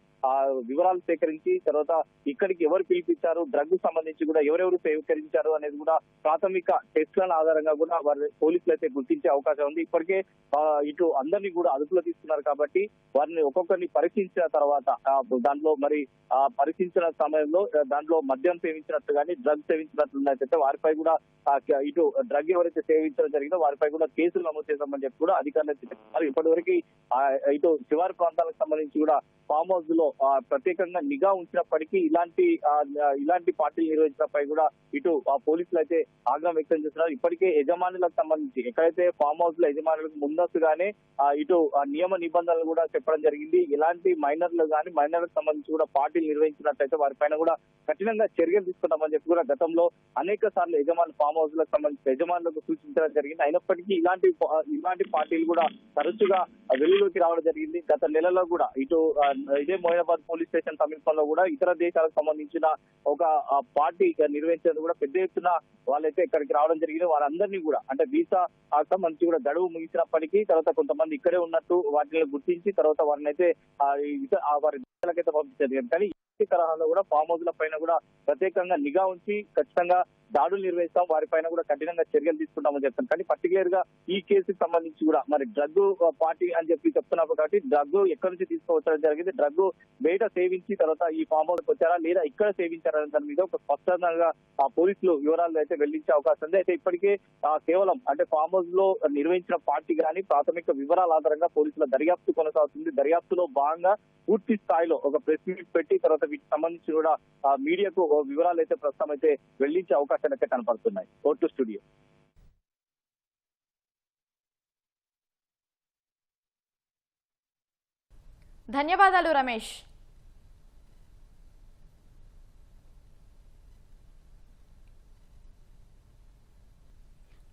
వివరాలు సేకరించి తర్వాత ఇక్కడికి ఎవరు పిలిపించారు డ్రగ్ సంబంధించి కూడా ఎవరెవరు సేకరించారు అనేది కూడా ప్రాథమిక టెస్ట్ల ఆధారంగా కూడా వారి పోలీసులు అయితే గుర్తించే అవకాశం ఉంది. ఇప్పటికే ఇటు అందరినీ కూడా అదుపులో తీసుకున్నారు. కాబట్టి వారిని ఒక్కొక్కరిని పరీక్షించిన తర్వాత దాంట్లో మరి పరీక్షించిన సమయంలో దాంట్లో మద్యం సేవించినట్టు కానీ డ్రగ్ సేవించినట్లున్నట్టయితే వారిపై కూడా ఇటు డ్రగ్ ఎవరైతే సేవించడం జరిగిందో వారిపై కూడా కేసులు నమోదు చేశామని చెప్పి కూడా అధికారులు చెప్తున్నారు. ఇప్పటివరకు ఇటు శివారు ప్రాంతాలకు సంబంధించి కూడా ఫామ్ హౌస్ లో ప్రత్యేకంగా నిఘా ఉంచినప్పటికీ ఇలాంటి పార్టీలు నిర్వహించినపై కూడా ఇటు పోలీసులు అయితే ఆగ్రహం వ్యక్తం చేస్తున్నారు. ఇప్పటికే యజమానులకు సంబంధించి ఎక్కడైతే ఫామ్ హౌస్ లో యజమానులకు ముందస్తుగానే ఇటు నియమ నిబంధనలు కూడా చెప్పడం జరిగింది. ఇలాంటి మైనర్లు కానీ మైనర్లకు సంబంధించి కూడా పార్టీలు నిర్వహించినట్లయితే వారిపైన కూడా కఠినంగా చర్యలు తీసుకుంటామని చెప్పి కూడా గతంలో అనేక సార్లు యజమాని ఫామ్ హౌస్ లకు సంబంధించి యజమానులకు సూచించడం జరిగింది. అయినప్పటికీ ఇలాంటి పార్టీలు కూడా తరచుగా వెలుగులోకి రావడం జరిగింది. గత నెలలో కూడా ఇటు ఇదే మొయినాబాద్ పోలీస్ స్టేషన్ సమీపంలో కూడా ఇతర దేశాలకు సంబంధించిన ఒక పార్టీ నిర్వహించేందుకు కూడా పెద్ద ఎత్తున వాళ్ళైతే ఇక్కడికి రావడం జరిగింది. వారందరినీ కూడా అంటే వీసా సంబంధించి కూడా గడువు ముగిసినప్పటికీ తర్వాత కొంతమంది ఇక్కడే ఉన్నట్టు వాటిని గుర్తించి తర్వాత వారిని అయితే వారి దేశాలకైతే పంపించారు. కానీ ఈ తరహాలో కూడా ఫామ్ హౌస్ల పైన కూడా ప్రత్యేకంగా నిఘా ఉంచి ఖచ్చితంగా దాడులు నిర్వహిస్తాం, వారిపైన కూడా కఠినంగా చర్యలు తీసుకుంటామని చెప్తాను. కానీ పర్టికులర్ గా ఈ కేసుకి సంబంధించి కూడా మరి డ్రగ్ పార్టీ అని చెప్పి చెప్తున్నారు. కాబట్టి డ్రగ్ ఎక్కడి నుంచి తీసుకోవచ్చడం జరిగింది, డ్రగ్ బయట సేవించి తర్వాత ఈ ఫామ్ హౌస్ వచ్చారా లేదా ఇక్కడ సేవించారా దాని మీద ఒక స్పష్టంగా పోలీసులు వివరాలు అయితే వెళ్లించే అవకాశం ఉంది. అయితే ఇప్పటికే కేవలం అంటే ఫామ్ హౌస్ లో నిర్వహించిన పార్టీ కానీ ప్రాథమిక వివరాల ఆధారంగా పోలీసుల దర్యాప్తు కొనసాగుతుంది. దర్యాప్తులో భాగంగా పూర్తి స్థాయిలో ఒక ప్రెస్ మీట్ పెట్టి తర్వాత వీటికి సంబంధించి కూడా మీడియాకు వివరాలు అయితే ప్రస్తుతం అయితే వెళ్లించే అవకాశాలు అయితే కనపడుతున్నాయి. Vote studio. ధన్యవాదాలు రమేష్.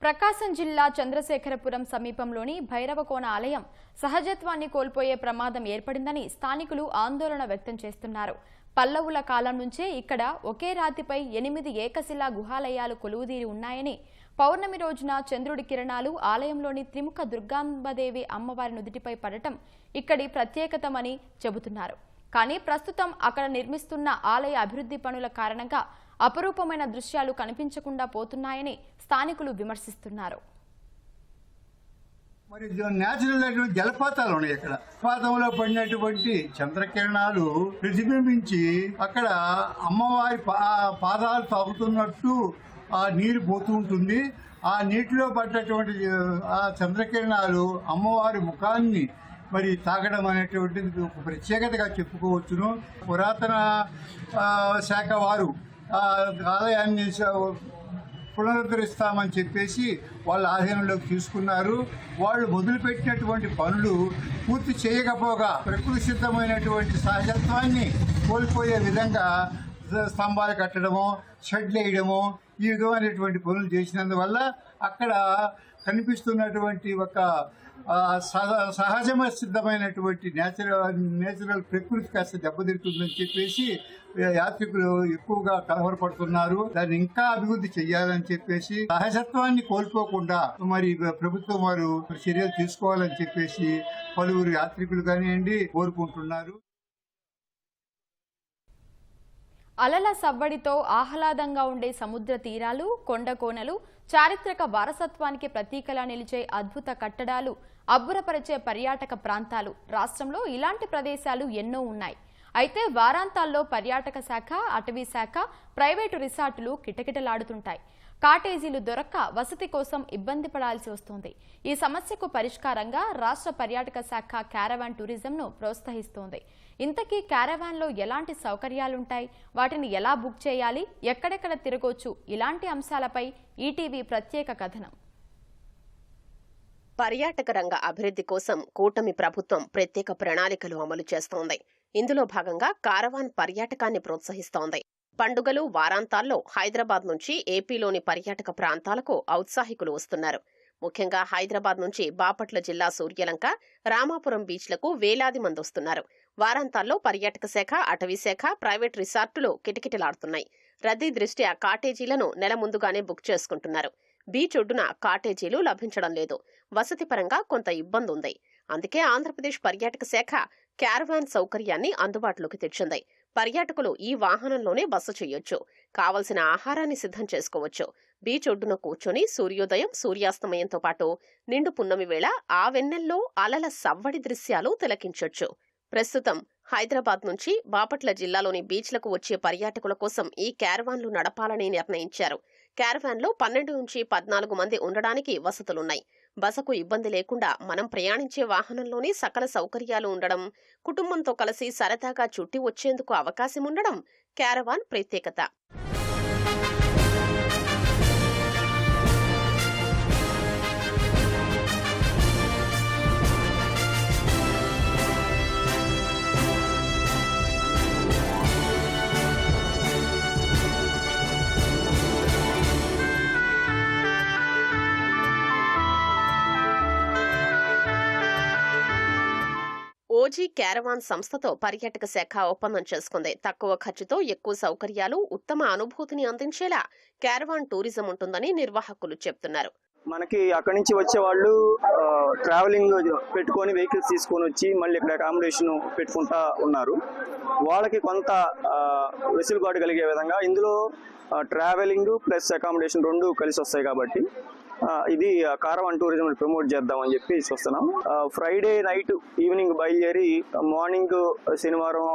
ప్రకాశం జిల్లా చంద్రశేఖరపురం సమీపంలోని భైరవకోన ఆలయం సహజత్వాన్ని కోల్పోయే ప్రమాదం ఏర్పడిందని స్థానికులు ఆందోళన వ్యక్తం చేస్తున్నారు. పల్లవుల కాలం నుంచే ఇక్కడ ఒకే రాతిపై 8 ఏకశిలా గుహాలయాలు కొలువుదీరి ఉన్నాయని, పౌర్ణమి రోజున చంద్రుడి కిరణాలు ఆలయంలోని త్రిముఖ దుర్గాంబదేవి అమ్మవారి నుదిటిపై పడటం ఇక్కడి ప్రత్యేకతమని చెబుతున్నారు. కానీ ప్రస్తుతం అక్కడ నిర్మిస్తున్న ఆలయ అభివృద్ధి పనుల కారణంగా అపరూపమైన దృశ్యాలు కనిపించకుండా పోతున్నాయని స్థానికులు విమర్శిస్తున్నారు. మరి న్యాచురల్ జలపాతాలు ఉన్నాయి. ఇక్కడ జలపాతంలో పడినటువంటి చంద్రకిరణాలు ప్రతిబింబించి అక్కడ అమ్మవారి పాదాలు తాగుతున్నట్టు ఆ నీరు పోతూ ఉంటుంది. ఆ నీటిలో పడ్డటువంటి ఆ చంద్రకిరణాలు అమ్మవారి ముఖాన్ని మరి తాగడం అనేటువంటిది ఒక ప్రత్యేకతగా చెప్పుకోవచ్చును. పురాతన శాఖ వారు ఆలయాన్ని పునరుద్ధరిస్తామని చెప్పేసి వాళ్ళ ఆధీనంలోకి తీసుకున్నారు. వాళ్ళు మొదలుపెట్టినటువంటి పనులు పూర్తి చేయకపోగా ప్రకృతి సిద్ధమైనటువంటి సహజత్వాన్ని కోల్పోయే విధంగా స్తంభాలు కట్టడము, షెడ్లు వేయడము, ఈ విధమైనటువంటి పనులు చేసినందువల్ల అక్కడ కనిపిస్తున్నటువంటి ఒక సహజమ సిద్ధమైనటువంటి నేచురల్ ప్రకృతి కాస్త దెబ్బతింటుందని చెప్పేసి యాత్రికులు ఎక్కువగా కలవరపడుతున్నారు. దాన్ని ఇంకా అభివృద్ధి చెయ్యాలని చెప్పేసి సహజత్వాన్ని కోల్పోకుండా మరి ప్రభుత్వం వారు చర్యలు తీసుకోవాలని చెప్పేసి పలువురు యాత్రికులు కానివ్వండి కోరుకుంటున్నారు. అలల సవ్వడితో ఆహ్లాదంగా ఉండే సముద్ర తీరాలు, కొండ కోనలు, చారిత్రక వారసత్వానికి ప్రతీకలా నిలిచే అద్భుత కట్టడాలు, అబ్బురపరిచే పర్యాటక ప్రాంతాలు రాష్ట్రంలో ఇలాంటి ప్రదేశాలు ఎన్నో ఉన్నాయి. అయితే వారాంతాల్లో పర్యాటక శాఖ, అటవీ శాఖ, ప్రైవేటు రిసార్టులు కిటకిటలాడుతుంటాయి. కాటేజీలు దొరక్క వసతి కోసం ఇబ్బంది పడాల్సి వస్తుంది. ఈ సమస్యకు పరిష్కారంగా రాష్ట్ర పర్యాటక శాఖ క్యారవాన్ టూరిజంను ప్రోత్సహిస్తోంది. ఇంతకీ క్యారవాన్లో ఎలాంటి సౌకర్యాలుంటాయి, వాటిని ఎలా బుక్ చేయాలి, ఎక్కడెక్కడ తిరగొచ్చు, ఇలాంటి అంశాలపై ఈటీవీ ప్రత్యేక కథనం. పర్యాటక రంగ అభివృద్ధి కోసం కూటమి ప్రభుత్వం ప్రత్యేక ప్రణాళికలు అమలు చేస్తోంది. ఇందులో భాగంగా కారవాన్ పర్యాటకాన్ని ప్రోత్సహిస్తోంది. పండుగలు, వారాంతాల్లో హైదరాబాద్ నుంచి ఏపీలోని పర్యాటక ప్రాంతాలకు ఔత్సాహికులు వస్తున్నారు. ముఖ్యంగా హైదరాబాద్ నుంచి బాపట్ల జిల్లా సూర్యలంక, రామాపురం బీచ్లకు వేలాది మంది వస్తున్నారు. వారాంతాల్లో పర్యాటక శాఖ, అటవీ శాఖ, ప్రైవేట్ రిసార్టులు కిటకిటలాడుతున్నాయి. రద్దీ దృష్ట్యా కాటేజీలను నెల ముందుగానే బుక్ చేసుకుంటున్నారు. బీచ్ ఒడ్డున కాటేజీలు లభించడం లేదు. వసతి పరంగా కొంత ఇబ్బంది ఉంది. అందుకే ఆంధ్రప్రదేశ్ పర్యాటక శాఖ క్యారవాన్ సౌకర్యాన్ని అందుబాటులోకి తెచ్చింది. పర్యాటకులు ఈ వాహనంలోనే బస చేయొచ్చు. కావలసిన ఆహారాన్ని సిద్ధం చేసుకోవచ్చు. బీచ్ ఒడ్డున కూర్చొని సూర్యోదయం, సూర్యాస్తమయంతో పాటు నిండు పున్నమి వేళ ఆ వెన్నెల్లో అలల సవ్వడి దృశ్యాలు తిలకించొచ్చు. ప్రస్తుతం హైదరాబాద్ నుంచి బాపట్ల జిల్లాలోని బీచ్లకు వచ్చే పర్యాటకుల కోసం ఈ క్యారవాన్లు నడపాలని నిర్ణయించారు. క్యారవాన్లో 12 నుంచి 14 మంది ఉండడానికి వసతులున్నాయి. బసకు ఇబ్బంది లేకుండా మనం ప్రయాణించే వాహనంలోనే సకల సౌకర్యాలు ఉండడం, కుటుంబంతో కలిసి సరదాగా చుట్టి వచ్చేందుకు అవకాశం ఉండడం క్యారవాన్ ప్రత్యేకత. ఓజీ క్యారవాన్ సంస్థతో పర్యాటక శాఖ ఒప్పందం చేసుకుంది. తక్కువ ఖర్చుతో ఎక్కువ సౌకర్యాలు, ఉత్తమ అనుభూతిని అందించేలా క్యారవాన్ టూరిజం ఉంటుందని నిర్వాహకులు చెప్తున్నారు. మనకి అక్కడి నుంచి వచ్చే వాళ్ళు ట్రావెలింగ్ పెట్టుకొని వెహికల్స్ తీసుకొని వచ్చి మళ్ళీ ఇక్కడ అకామిడేషన్ పెట్టుకుంటా ఉన్నారు. వాళ్ళకి కొంత వెసులుబాటు కలిగే విధంగా ఇందులో ట్రావెలింగ్ ప్లస్ అకామిడేషన్ రెండు కలిసి వస్తాయి. కాబట్టి ఇది కారవాన్ టూరిజం ప్రమోట్ చేద్దామని చెప్పి చూస్తున్నాం. ఫ్రైడే నైట్ ఈవినింగ్ బయలుదేరి మార్నింగ్ శనివారం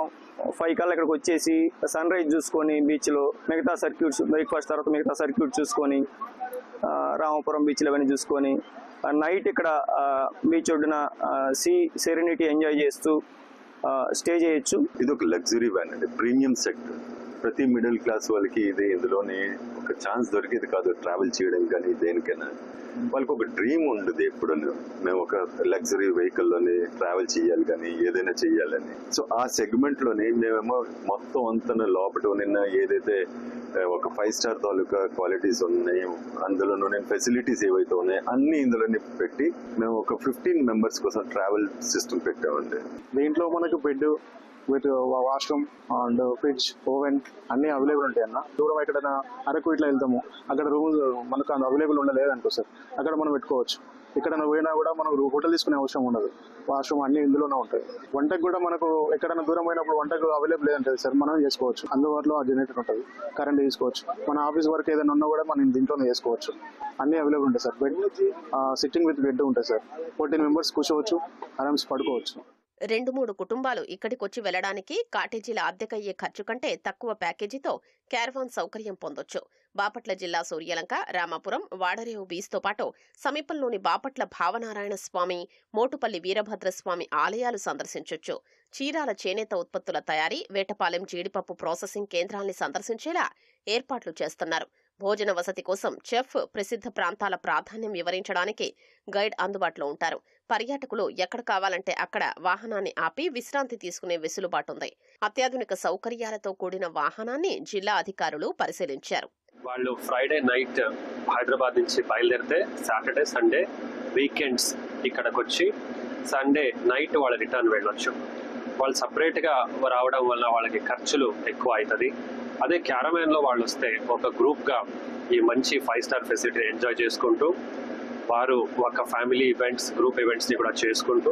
5 కల్లా ఇక్కడికి వచ్చేసి సన్ రైజ్ చూసుకొని బీచ్లో మిగతా సర్క్యూట్స్, బ్రేక్ఫాస్ట్ తర్వాత మిగతా సర్క్యూట్ చూసుకొని రామాపురం బీచ్లు అవన్నీ చూసుకొని నైట్ ఇక్కడ బీచ్ ఒడ్డున సీ సెరెనిటీ ఎంజాయ్ చేస్తూ స్టే చేయొచ్చు. ఇది ఒక లగ్జరీ వ్యాన్ అండి, ప్రీమియం సెక్టర్. ప్రతి మిడిల్ క్లాస్ వాళ్ళకి ఇది ఇందులోనే ఒక ఛాన్స్ దొరికేది కాదు ట్రావెల్ చేయడం కానీ దేనికైనా. వాళ్ళకి ఒక డ్రీమ్ ఉండదు ఎప్పుడు మేము ఒక లగ్జరీ వెహికల్లోనే ట్రావెల్ చేయాలి కానీ ఏదైనా చెయ్యాలని. సో ఆ సెగ్మెంట్లోనే మేమేమో మొత్తం అంతా లోపల నిన్న ఏదైతే ఒక 5 స్టార్ తాలూకా క్వాలిటీస్ ఉన్నాయి, అందులోనే ఫెసిలిటీస్ ఏవైతే ఉన్నాయో అన్ని ఇందులోనే పెట్టి మేము ఒక 15 మెంబర్స్ కోసం ట్రావెల్ సిస్టమ్ పెట్టామండి. దీంట్లో మనకు bed with washroom and fridge, oven అన్ని అవైలబుల్ ఉంటాయి అన్న. దూరం ఎక్కడైనా అరకు ఇట్లా వెళ్తాము, అక్కడ రూమ్ మనకు అవైలబుల్ ఉండలేదనుకో సార్, అక్కడ మనం పెట్టుకోవచ్చు. ఇక్కడ పోయినా కూడా మనం హోటల్ తీసుకునే అవసరం ఉండదు. వాష్రూమ్ అన్ని ఇందులోనే ఉంటాయి. వంటకు కూడా మనకు ఎక్కడైనా దూరం పోయినప్పుడు వంటకు అవైలబుల్ లేదంటే సార్ మనం చేసుకోవచ్చు. అందుబాటులో ఆ జనరేటర్ ఉంటుంది, కరెంట్ తీసుకోవచ్చు. మన ఆఫీస్ వర్క్ ఏదైనా ఉన్నా కూడా మనం దీంట్లోనే చేసుకోవచ్చు. అన్ని అవైలబుల్ ఉంటాయి sir. Bed sitting with bed ఉంటాయి సార్. 14 మెంబర్స్ కూర్చోవచ్చు, ఆరామ్స్ పడుకోవచ్చు. 2-3 కుటుంబాలు ఇక్కడికొచ్చి వెళ్లడానికి కాటేజీల అద్దెకయ్యే ఖర్చు కంటే తక్కువ ప్యాకేజీతో క్యారవాన్ సౌకర్యం పొందొచ్చు. బాపట్ల జిల్లా సూర్యలంక, రామాపురం, వాడరేవు బీచ్తో పాటు సమీపంలోని బాపట్ల భావనారాయణ స్వామి, మోటుపల్లి వీరభద్రస్వామి ఆలయాలు సందర్శించొచ్చు. చీరాల చేనేత ఉత్పత్తుల తయారీ, వేటపాలెం జీడిపప్పు ప్రాసెసింగ్ కేంద్రాల్ని సందర్శించేలా ఏర్పాట్లు చేస్తున్నారు. భోజన వసతి కోసం చెఫ్, ప్రసిద్ధ ప్రాంతాల ప్రాధాన్యం వివరించడానికి గైడ్ అందుబాటులో ఉంటారు. పర్యాటకులు ఎక్కడ కావాలంటే అక్కడ వాహనాన్ని ఆపి విశ్రాంతి తీసుకునే వెసులుబాటుంది. అత్యాధునిక సౌకర్యాలతో కూడిన వాహనాన్ని జిల్లా అధికారులు పరిశీలించారు. వాళ్ళు ఫ్రైడే నైట్ హైదరాబాద్ నుంచి బయలుదేరితే సాటర్డే, సండే, వీకెండ్స్ ఇక్కడికి వచ్చి సండే నైట్ వాళ్ళ రిటర్న్ వెళ్ళొచ్చు. వాళ్ళు సపరేట్గా రావడం వల్ల వాళ్ళకి ఖర్చులు ఎక్కువ అవుతుంది. అదే క్యారవాన్లో వాళ్ళు వస్తే ఒక గ్రూప్గా ఈ మంచి 5 స్టార్ ఫెసిలిటీ ఎంజాయ్ చేసుకుంటూ వారు ఒక ఫ్యామిలీ ఈవెంట్స్, గ్రూప్ ఈవెంట్స్ని కూడా చేసుకుంటూ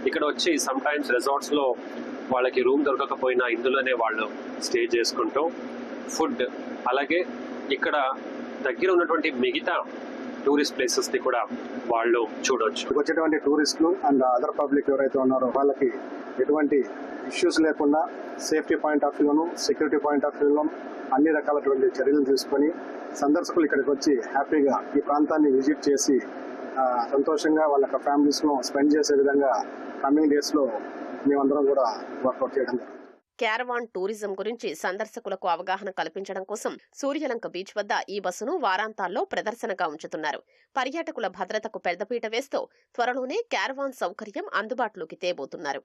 ఇక్కడ వచ్చి సమ్టైమ్స్ రిసార్ట్స్లో వాళ్ళకి రూమ్ దొరకకపోయినా ఇందులోనే వాళ్ళు స్టే చేసుకుంటూ ఫుడ్, అలాగే ఇక్కడ దగ్గర ఉన్నటువంటి మిగతా టూరిస్ట్ ప్లేసెస్ ని కూడా వాళ్ళు చూడొచ్చు. వచ్చేటువంటి టూరిస్టులు అండ్ అదర్ పబ్లిక్ ఎవరైతే ఉన్నారో వాళ్ళకి ఎటువంటి ఇష్యూస్ లేకుండా సేఫ్టీ పాయింట్ ఆఫ్ వ్యూను, సెక్యూరిటీ పాయింట్ ఆఫ్ వ్యూను అన్ని రకాలటువంటి చర్యలు తీసుకొని సందర్శకులు ఇక్కడికి వచ్చి హ్యాపీగా ఈ ప్రాంతాన్ని విజిట్ చేసి సంతోషంగా వాళ్ళ ఫ్యామిలీస్ను స్పెండ్ చేసే విధంగా కమింగ్ డేస్లో మేమందరం కూడా వర్కౌట్ చేయడం. క్యారవాన్ టూరిజం గురించి సందర్శకులకు అవగాహన కల్పించడం కోసం సూర్యలంక బీచ్ వద్ద ఈ బస్సును వారాంతాల్లో ప్రదర్శనగా ఉంచుతున్నారు. పర్యాటకుల భద్రతకు పెద్దపీట వేస్తూ త్వరలోనే క్యారవాన్ సౌకర్యం అందుబాటులోకి తేబోతున్నారు.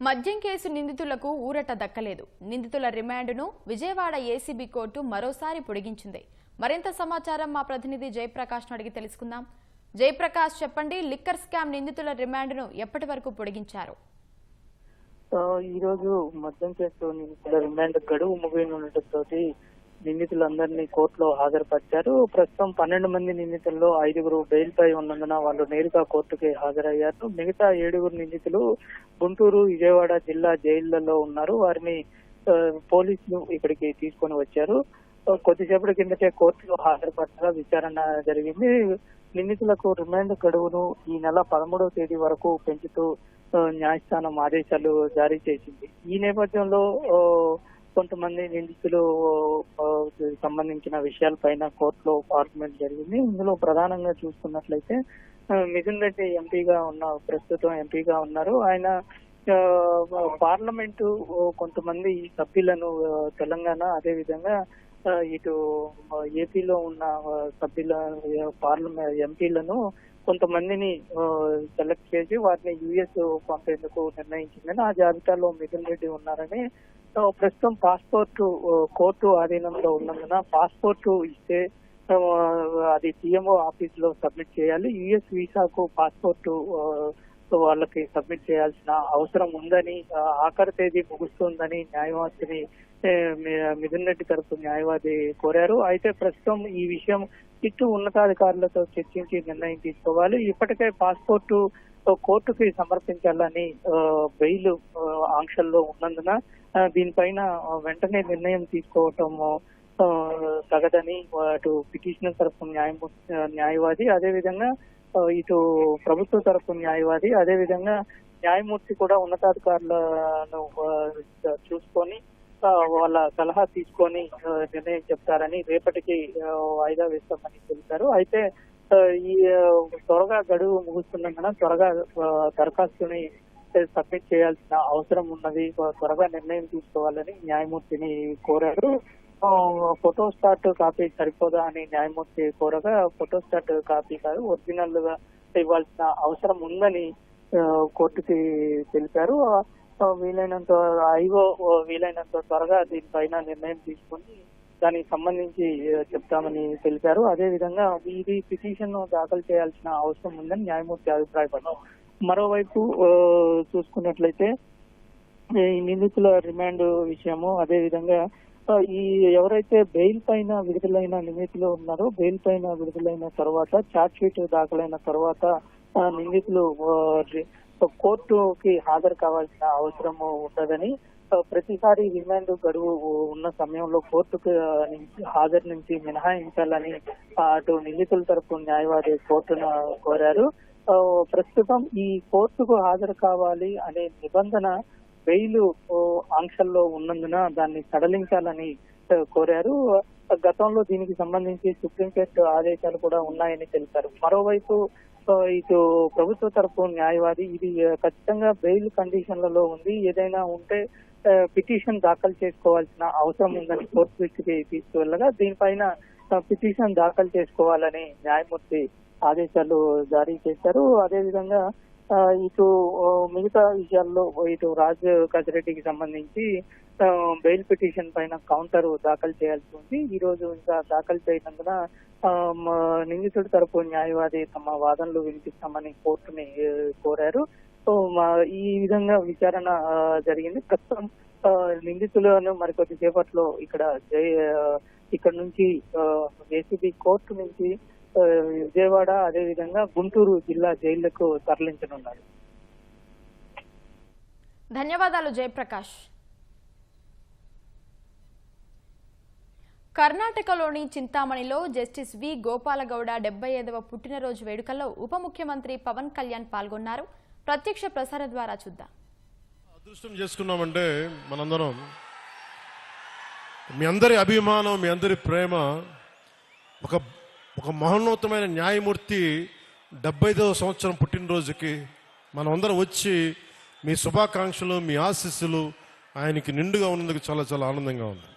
మద్యం కేసు నిందితులకు ఊరట దక్కలేదు. నిందితుల రిమాండ్ను విజయవాడ ఏసీబీ కోర్టు మరోసారి పొడిగించింది. మరింత సమాచారం మా ప్రతినిధి జయప్రకాష్ను అడిగి తెలుసుకుందాం. జయప్రకాష్, చెప్పండి, లిక్కర్ స్కామ్ నిందితుల రిమాండ్ను ఎప్పటి వరకు పొడిగించారు? ఈ రోజు మద్యం కేసు నిందితుల రిమాండ్ గడువు ముగియనుండటంతో నిందితులందరినీ కోర్టులో హాజరుపరిచారు. ప్రస్తుతం 12 మంది నిందితుల్లో 5 బెయిల్ పై ఉన్నందున వాళ్ళు నేరుగా కోర్టుకి హాజరయ్యారు. మిగతా 7 నిందితులు గుంటూరు, విజయవాడ జిల్లా జైళ్లలో ఉన్నారు. వారిని పోలీసులు ఇక్కడికి తీసుకొని వచ్చారు. కొద్దిసేపటి కిందటే కోర్టులో హాజరుపరచగా విచారణ జరిగింది. నిందితులకు రిమాండ్ గడువును ఈ నెల 13వ తేదీ వరకు పెంచుతూ న్యాయస్థానం ఆదేశాలు జారీ చేసింది. ఈ నేపథ్యంలో కొంతమంది నిందితులు సంబంధించిన విషయాలపైన కోర్టులో ఆర్గ్యుమెంట్ జరిగింది. ఇందులో ప్రధానంగా చూసుకున్నట్లయితే మిథున్ రెడ్డి ప్రస్తుతం ఎంపీగా ఉన్నారు. ఆయన పార్లమెంటు కొంతమంది సభ్యులను తెలంగాణ, అదేవిధంగా ఇటు ఏపీలో ఉన్న సభ్యుల ఎంపీలను కొంతమందిని సెలెక్ట్ చేసి వారిని యుఎస్ పంపేందుకు నిర్ణయించిందని, ఆ జాబితాలో మిథున్ రెడ్డి ఉన్నారని, ప్రస్తుతం పాస్పోర్టు కోర్టు ఆధీనంలో ఉన్నందున పాస్పోర్టు ఇస్తే అది సీఎంఓ ఆఫీస్ లో సబ్మిట్ చేయాలి. యుఎస్ వీసాకు పాస్పోర్టు వాళ్ళకి సబ్మిట్ చేయాల్సిన అవసరం ఉందని, ఆఖరి తేదీ ముగుస్తుందని న్యాయవాదిని మిథున్ రెడ్డి తరపు న్యాయవాది కోరారు. అయితే ప్రస్తుతం ఈ విషయం ఇటు ఉన్నతాధికారులతో చర్చించి నిర్ణయం తీసుకోవాలి. ఇప్పటికే పాస్పోర్టు కోర్టుకి సమర్పించాలని బెయిల్ ఆంక్షల్లో ఉన్నందున దీనిపైన వెంటనే నిర్ణయం తీసుకోవటం తగదని అటు పిటిషనర్ తరపు న్యాయవాది, అదేవిధంగా ఇటు ప్రభుత్వ తరపు న్యాయవాది, అదేవిధంగా న్యాయమూర్తి కూడా ఉన్నతాధికారులను చూసుకొని వాళ్ళ సలహా తీసుకొని నిర్ణయం చెప్తారని రేపటికి వాయిదా వేస్తామని తెలిపారు. అయితే ఈ త్వరగా గడువు ముగుస్తున్నందున త్వరగా దరఖాస్తుని సబ్మిట్ చేయాల్సిన అవసరం ఉన్నది, త్వరగా నిర్ణయం తీసుకోవాలని న్యాయమూర్తిని కోరారు. ఫోటోస్టాట్ కాపీ సరిపోదా అని న్యాయమూర్తి కోరగా ఫోటోస్టాట్ కాపీ కాదు, ఒరిజినల్ గా ఇవ్వాల్సిన అవసరం ఉందని కోర్టుకి తెలిపారు. వీలైనంత త్వరగా దీనిపైన నిర్ణయం తీసుకొని దానికి సంబంధించి చెప్తామని తెలిపారు. అదేవిధంగా ఇది పిటిషన్ దాఖలు చేయాల్సిన అవసరం ఉందని న్యాయమూర్తి అభిప్రాయపడ్డారు. మరోవైపు చూసుకున్నట్లయితే ఈ నిందితుల రిమాండ్ విషయము, అదేవిధంగా ఈ ఎవరైతే బెయిల్ పైన విడుదలైన నిందితులు ఉన్నారో బెయిల్ పైన విడుదలైన తర్వాత ఛార్జ్ షీట్ దాఖలైన తర్వాత నిందితులు కోర్టుకి హాజరు కావాల్సిన అవసరం ఉండదని, ప్రతిసారి రిమాండ్ గడువు ఉన్న సమయంలో కోర్టుకు హాజరు నుంచి మినహాయించాలని అటు నిందితుల తరపు న్యాయవాది కోర్టును కోరారు. ప్రస్తుతం ఈ కోర్టుకు హాజరు కావాలి అనే నిబంధన బెయిల్ ఆంక్షల్లో ఉన్నందున దాన్ని సడలించాలని కోరారు. గతంలో దీనికి సంబంధించి సుప్రీంకోర్టు ఆదేశాలు కూడా ఉన్నాయని తెలిపారు. మరోవైపు ఇటు ప్రభుత్వ తరపు న్యాయవాది ఇది ఖచ్చితంగా బెయిల్ కండిషన్లలో ఉంది, ఏదైనా ఉంటే పిటిషన్ దాఖలు చేసుకోవాల్సిన అవసరం ఉందని కోర్టు దృష్టికి తీసుకువెళ్ళగా దీనిపైన పిటిషన్ దాఖలు చేసుకోవాలని న్యాయమూర్తి ఆదేశాలు జారీ చేశారు. అదేవిధంగా ఇటు మిగతా విషయాల్లో ఇటు రాజ్ కసిరెడ్డికి సంబంధించి బెయిల్ పిటిషన్ పైన కౌంటర్ దాఖలు చేయాల్సి ఉంది. ఈ రోజు ఇంకా దాఖలు చేయనందున నిందితుడి తరపు న్యాయవాది తమ వాదనలు వినిపిస్తామని కోర్టుని కోరారు. ఈ విధంగా విచారణ జరిగింది. ప్రస్తుతం నిందితులను మరికొద్ది సేపట్లో ఇక్కడ నుంచి ఏసీబీ కోర్టు నుంచి విజయవాడ అదేవిధంగా గుంటూరు జిల్లా జైళ్లకు తరలించనున్నారు. ధన్యవాదాలు జయప్రకాష్. కర్ణాటకలోని చింతామణిలో జస్టిస్ వి గోపాలగౌడ 75వ పుట్టినరోజు వేడుకల్లో ఉప ముఖ్యమంత్రి పవన్ కళ్యాణ్ పాల్గొన్నారు. ప్రత్యక్ష ప్రసారం ద్వారా చూద్దాం. అదృష్టం చేసుకున్నామంటే మనందరం, మీ అందరి అభిమానం, మీ అందరి ప్రేమ, ఒక మహోన్నతమైన న్యాయమూర్తి 75వ సంవత్సరం పుట్టినరోజుకి మనమందరం వచ్చి మీ ಶುಭಾಕಾಂಕ್ಷಲು మీ ఆశీస్సులు ఆయనకి నిండుగా ఉన్నందుకు చాలా చాలా ಆನಂದಂగా ఉంది.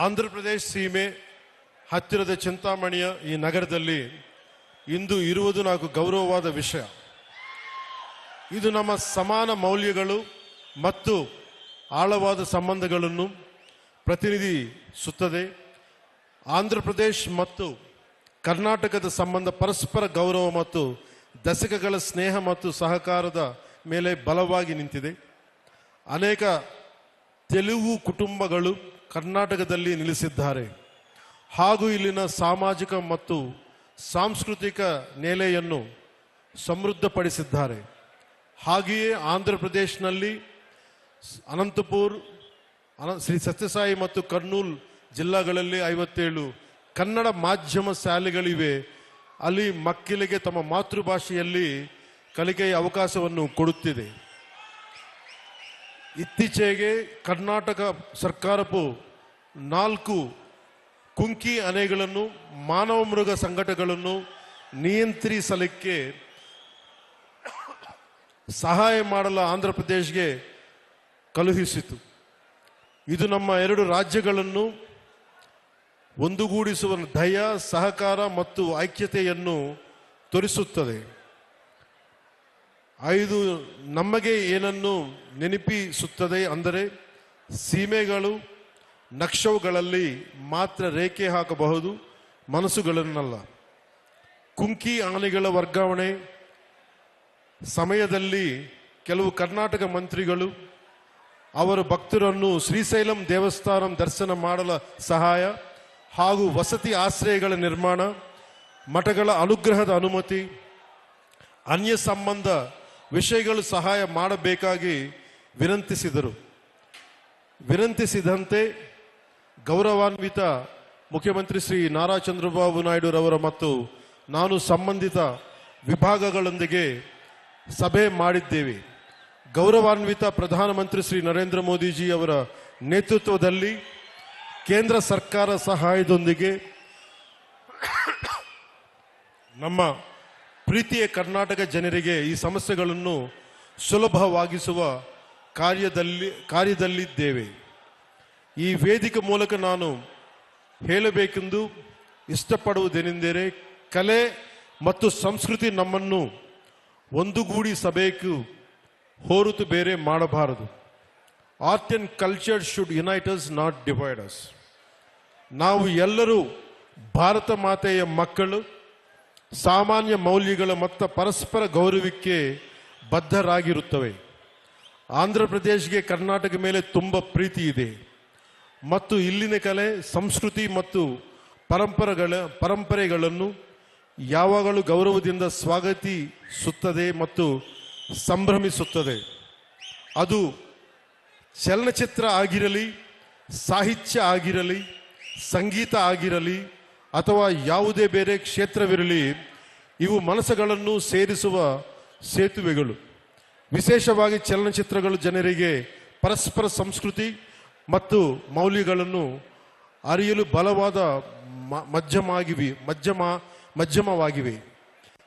ಆಂಧ್ರಪ್ರದೇಶ ಸೀಮೆ ಹತ್ತಿರದ ಚಿಂತಾಮಣಿಯ ಈ ನಗರದಲ್ಲಿ ಇಂದು ಇರುವುದು నాకు ಗೌರವವಾದ ವಿಷಯ. ಇದು ನಮ್ಮ ಸಮಾನ ಮೌಲ್ಯಗಳು ಮತ್ತು ಆಳವಾದ ಸಂಬಂಧಗಳನ್ನು ಪ್ರತಿನಿಧಿಸುತ್ತದೆ. ಆಂಧ್ರಪ್ರದೇಶ ಮತ್ತು ಕರ್ನಾಟಕದ ಸಂಬಂಧ ಪರಸ್ಪರ ಗೌರವ ಮತ್ತು ದಶಕಗಳ ಸ್ನೇಹ ಮತ್ತು ಸಹಕಾರದ ಮೇಲೆ ಬಲವಾಗಿ ನಿಂತಿದೆ. ಅನೇಕ ತೆಲುಗು ಕುಟುಂಬಗಳು ಕರ್ನಾಟಕದಲ್ಲಿ ನೆಲೆಸಿದ್ದಾರೆ ಹಾಗೂ ಇಲ್ಲಿನ ಸಾಮಾಜಿಕ ಮತ್ತು ಸಾಂಸ್ಕೃತಿಕ ನೆಲೆಯನ್ನು ಸಮೃದ್ಧಪಡಿಸಿದ್ದಾರೆ. ಹಾಗೆಯೇ ಆಂಧ್ರಪ್ರದೇಶನಲ್ಲಿ ಅನಂತಪುರ, ಶ್ರೀ ಸತ್ಯಸಾಯಿ ಮತ್ತು ಕರ್ನೂಲ್ ಜಿಲ್ಲಾಗಳಲ್ಲಿ 57 ಕನ್ನಡ ಮಾಧ್ಯಮ ಶಾಲೆಗಳಿವೆ. ಅಲ್ಲಿ ಮಕ್ಕಳಿಗೆ ತಮ್ಮ ಮಾತೃಭಾಷೆಯಲ್ಲಿ ಕಲಿಕೆಯ ಅವಕಾಶವನ್ನು ಕೊಡುತ್ತಿದೆ. ಇತ್ತೀಚೆಗೆ ಕರ್ನಾಟಕ ಸರ್ಕಾರವು 4 ಕುಂಕಿ ಆನೆಗಳನ್ನು ಮಾನವ ಮೃಗ ಸಂಘಟನೆಗಳನ್ನು ನಿಯಂತ್ರಿಸಲಿಕ್ಕೆ ಸಹಾಯ ಮಾಡಲು ಆಂಧ್ರಪ್ರದೇಶಗೆ ಕಳುಹಿಸಿತು. ಇದು ನಮ್ಮ 2 ರಾಜ್ಯಗಳನ್ನು ಒಂದುಗೂಡಿಸುವ ದಯ, ಸಹಕಾರ ಮತ್ತು ಐಕ್ಯತೆಯನ್ನು ತೋರಿಸುತ್ತದೆ. 5 ನಮಗೆ ಏನನ್ನು ನೆನಪಿಸುತ್ತದೆ ಅಂದರೆ ಸೀಮೆಗಳು ನಕ್ಷವುಗಳಲ್ಲಿ ಮಾತ್ರ ರೇಖೆ ಹಾಕಬಹುದು, ಮನಸ್ಸುಗಳನ್ನಲ್ಲ. ಕುಂಕಿ ಆನೆಗಳ ವರ್ಗಾವಣೆ ಸಮಯದಲ್ಲಿ ಕೆಲವು ಕರ್ನಾಟಕ ಮಂತ್ರಿಗಳು ಅವರ ಭಕ್ತರನ್ನು ಶ್ರೀಶೈಲಂ ದೇವಸ್ಥಾನ ದರ್ಶನ ಮಾಡಲು ಸಹಾಯ ಹಾಗೂ ವಸತಿ ಆಶ್ರಯಗಳ ನಿರ್ಮಾಣ, ಮಠಗಳ ಅನುಗ್ರಹದ ಅನುಮತಿ, ಅನ್ಯ ಸಂಬಂಧ ವಿಷಯಗಳು ಸಹಾಯ ಮಾಡಬೇಕಾಗಿ ವಿನಂತಿಸಿದಂತೆ ಗೌರವಾನ್ವಿತ ಮುಖ್ಯಮಂತ್ರಿ ಶ್ರೀ ನಾರಾ ಚಂದ್ರಬಾಬು ನಾಯ್ಡುರವರ ಮತ್ತು ನಾನು ಸಂಬಂಧಿತ ವಿಭಾಗಗಳೊಂದಿಗೆ ಸಭೆ ಮಾಡಿದ್ದೇವೆ. ಗೌರವಾನ್ವಿತ ಪ್ರಧಾನಮಂತ್ರಿ ಶ್ರೀ ನರೇಂದ್ರ ಮೋದಿಜಿ ಅವರ ನೇತೃತ್ವದಲ್ಲಿ ಕೇಂದ್ರ ಸರ್ಕಾರ ಸಹಾಯದೊಂದಿಗೆ ನಮ್ಮ ಪ್ರೀತಿಯ ಕರ್ನಾಟಕ ಜನರಿಗೆ ಈ ಸಮಸ್ಯೆಗಳನ್ನು ಸುಲಭವಾಗಿಸುವ ಕಾರ್ಯದಲ್ಲಿದ್ದೇವೆ. ಈ ವೇದಿಕೆ ಮೂಲಕ ನಾನು ಹೇಳಬೇಕೆಂದು ಇಷ್ಟಪಡುವುದೇನೆಂದರೆ, ಕಲೆ ಮತ್ತು ಸಂಸ್ಕೃತಿ ನಮ್ಮನ್ನು ಒಂದುಗೂಡಿಸಬೇಕು, ಹೊರತು ಬೇರೆ ಮಾಡಬಾರದು. Art and culture should unite us, not divide us. ನಾವು ಎಲ್ಲರೂ ಭಾರತ ಮಾತೆಯ ಮಕ್ಕಳು, ಸಾಮಾನ್ಯ ಮೌಲ್ಯಗಳ ಮತ್ತು ಪರಸ್ಪರ ಗೌರವಕ್ಕೆ ಬದ್ಧರಾಗಿರುತ್ತವೆ. ಆಂಧ್ರಪ್ರದೇಶಗೆ ಕರ್ನಾಟಕ ಮೇಲೆ ತುಂಬ ಪ್ರೀತಿ ಇದೆ ಮತ್ತು ಇಲ್ಲಿನ ಕಲೆ, ಸಂಸ್ಕೃತಿ ಮತ್ತು ಪರಂಪರೆಗಳನ್ನು ಯಾವಾಗಲೂ ಗೌರವದಿಂದ ಸ್ವಾಗತಿಸುತ್ತದೆ ಮತ್ತು ಸಂಭ್ರಮಿಸುತ್ತದೆ. ಅದು ಚಲನಚಿತ್ರ ಆಗಿರಲಿ, ಸಾಹಿತ್ಯ ಆಗಿರಲಿ, ಸಂಗೀತ ಆಗಿರಲಿ ಅಥವಾ ಯಾವುದೇ ಬೇರೆ ಕ್ಷೇತ್ರವಿರಲಿ, ಇವು ಮನಸ್ಸುಗಳನ್ನು ಸೇರಿಸುವ ಸೇತುವೆಗಳು. ವಿಶೇಷವಾಗಿ ಚಲನಚಿತ್ರಗಳು ಜನರಿಗೆ ಪರಸ್ಪರ ಸಂಸ್ಕೃತಿ ಮತ್ತು ಮೌಲ್ಯಗಳನ್ನು ಅರಿಯಲು ಬಲವಾದ ಮಧ್ಯಮವಾಗಿವೆ.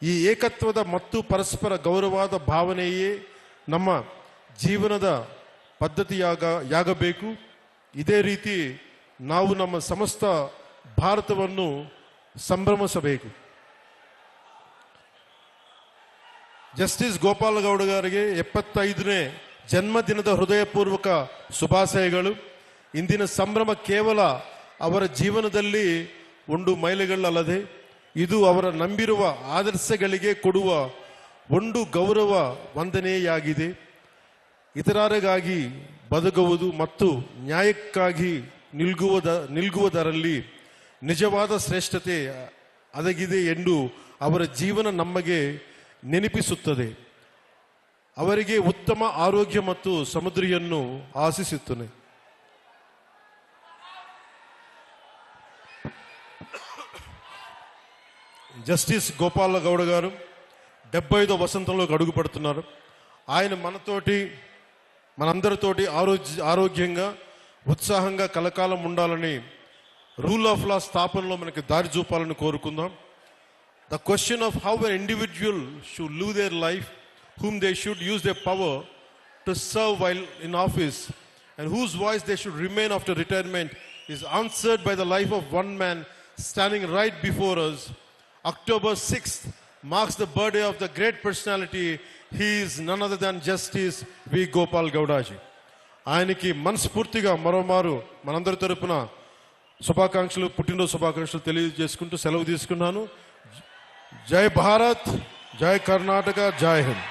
ಈ ಏಕತ್ವದ ಮತ್ತು ಪರಸ್ಪರ ಗೌರವದ ಭಾವನೆಯೇ ನಮ್ಮ ಜೀವನದ ಪದ್ಧತಿಯಾಗಬೇಕು. ಇದೇ ರೀತಿ ನಾವು ನಮ್ಮ ಸಮಸ್ತ ಭಾರತವನ್ನು ಸಂಭ್ರಮಿಸಬೇಕು. ಜಸ್ಟಿಸ್ ಗೋಪಾಲ್ ಗೌಡ ಅವರಿಗೆ 75ನೇ ಜನ್ಮದಿನದ ಹೃದಯಪೂರ್ವಕ ಶುಭಾಶಯಗಳು. ಇಂದಿನ ಸಂಭ್ರಮ ಕೇವಲ ಅವರ ಜೀವನದಲ್ಲಿ ಒಂದು ಮೈಲಿಗಲ್ಲದೆ ಇದು ಅವರ ನಂಬಿರುವ ಆದರ್ಶಗಳಿಗೆ ಕೊಡುವ ಒಂದು ಗೌರವ ವಂದನೆಯಾಗಿದೆ. ಇತರರಿಗಾಗಿ ಬದುಕುವುದು ಮತ್ತು ನ್ಯಾಯಕ್ಕಾಗಿ ನಿಲ್ಗುವುದರಲ್ಲಿ ನಿಜವಾದ ಶ್ರೇಷ್ಠತೆ ಅಡಗಿದೆ ಎಂದು ಅವರ ಜೀವನ ನಮಗೆ ನೆನಪಿಸುತ್ತದೆ. ಅವರಿಗೆ ಉತ್ತಮ ಆರೋಗ್ಯ ಮತ್ತು ಸಮೃದ್ಧಿಯನ್ನು ಆಶಿಸುತ್ತೇನೆ. జస్టిస్ గోపాల గౌడ గారు 75వ వసంతంలోకి అడుగు పెడుతున్నారు. ఆయన మనందరితోటి ఆరోగ్యంగా ఉత్సాహంగా కలకాలం ఉండాలని, రూల్ ఆఫ్ లా స్థాపనలో మనకి దారి చూపాలని కోరుకుందాం. The question of how an individual should live their life, whom they should use their power to serve while in office, and whose voice they should remain after retirement is answered by the life of one man standing right before us. October 6th marks the birthday of the great personality. He is none other than Justice V. Gopal Gowdaji. ఆయనకి మనస్ఫూర్తిగా మరోమారు మనందరి తరపున శుభాకాంక్షలు, పుట్టినరోజు శుభాకాంక్షలు తెలియజేసుకుంటూ సెలవు తీసుకున్నాను. జై భారత్, జై కర్ణాటక, జై Hind.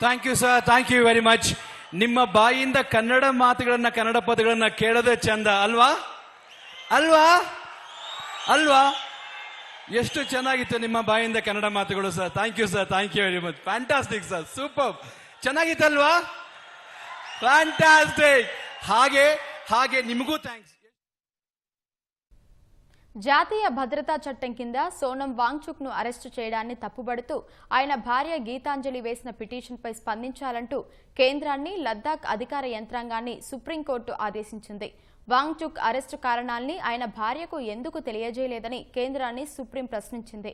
Thank you sir, thank you very much. ನಿಮ್ಮ ಬಾಯಿಂದ ಕನ್ನಡ ಮಾತುಗಳನ್ನ, ಕನ್ನಡ ಪದಗಳನ್ನ ಕೇಳೋದೇ ಚಂದ ಅಲ್ವಾ ಅಲ್ವಾ ಅಲ್ವಾ? ಎಷ್ಟು ಚೆನ್ನಾಗಿತ್ತು ನಿಮ್ಮ ಬಾಯಿಂದ ಕನ್ನಡ ಮಾತುಗಳು sir. Thank you sir, thank you very much. Fantastic sir, super. ಚೆನ್ನಾಗಿತ್ತಲ್ವಾ? ಫ್ಯಾಂಟಾಸ್ಟಿಕ್. ಹಾಗೆ ನಿಮಗೂ ಥ್ಯಾಂಕ್ಸ್. జాతీయ భద్రతా చట్టం కింద సోనం వాంగ్చుక్ ను అరెస్టు చేయడాన్ని తప్పుబడుతూ ఆయన భార్య గీతాంజలి వేసిన పిటిషన్పై స్పందించాలంటూ కేంద్రాన్ని, లద్దాఖ్ అధికార యంత్రాంగాన్ని సుప్రీంకోర్టు ఆదేశించింది. వాంగ్చుక్ అరెస్టు కారణాల్ని ఆయన భార్యకు ఎందుకు తెలియజేయలేదని కేంద్రాన్ని సుప్రీం ప్రశ్నించింది.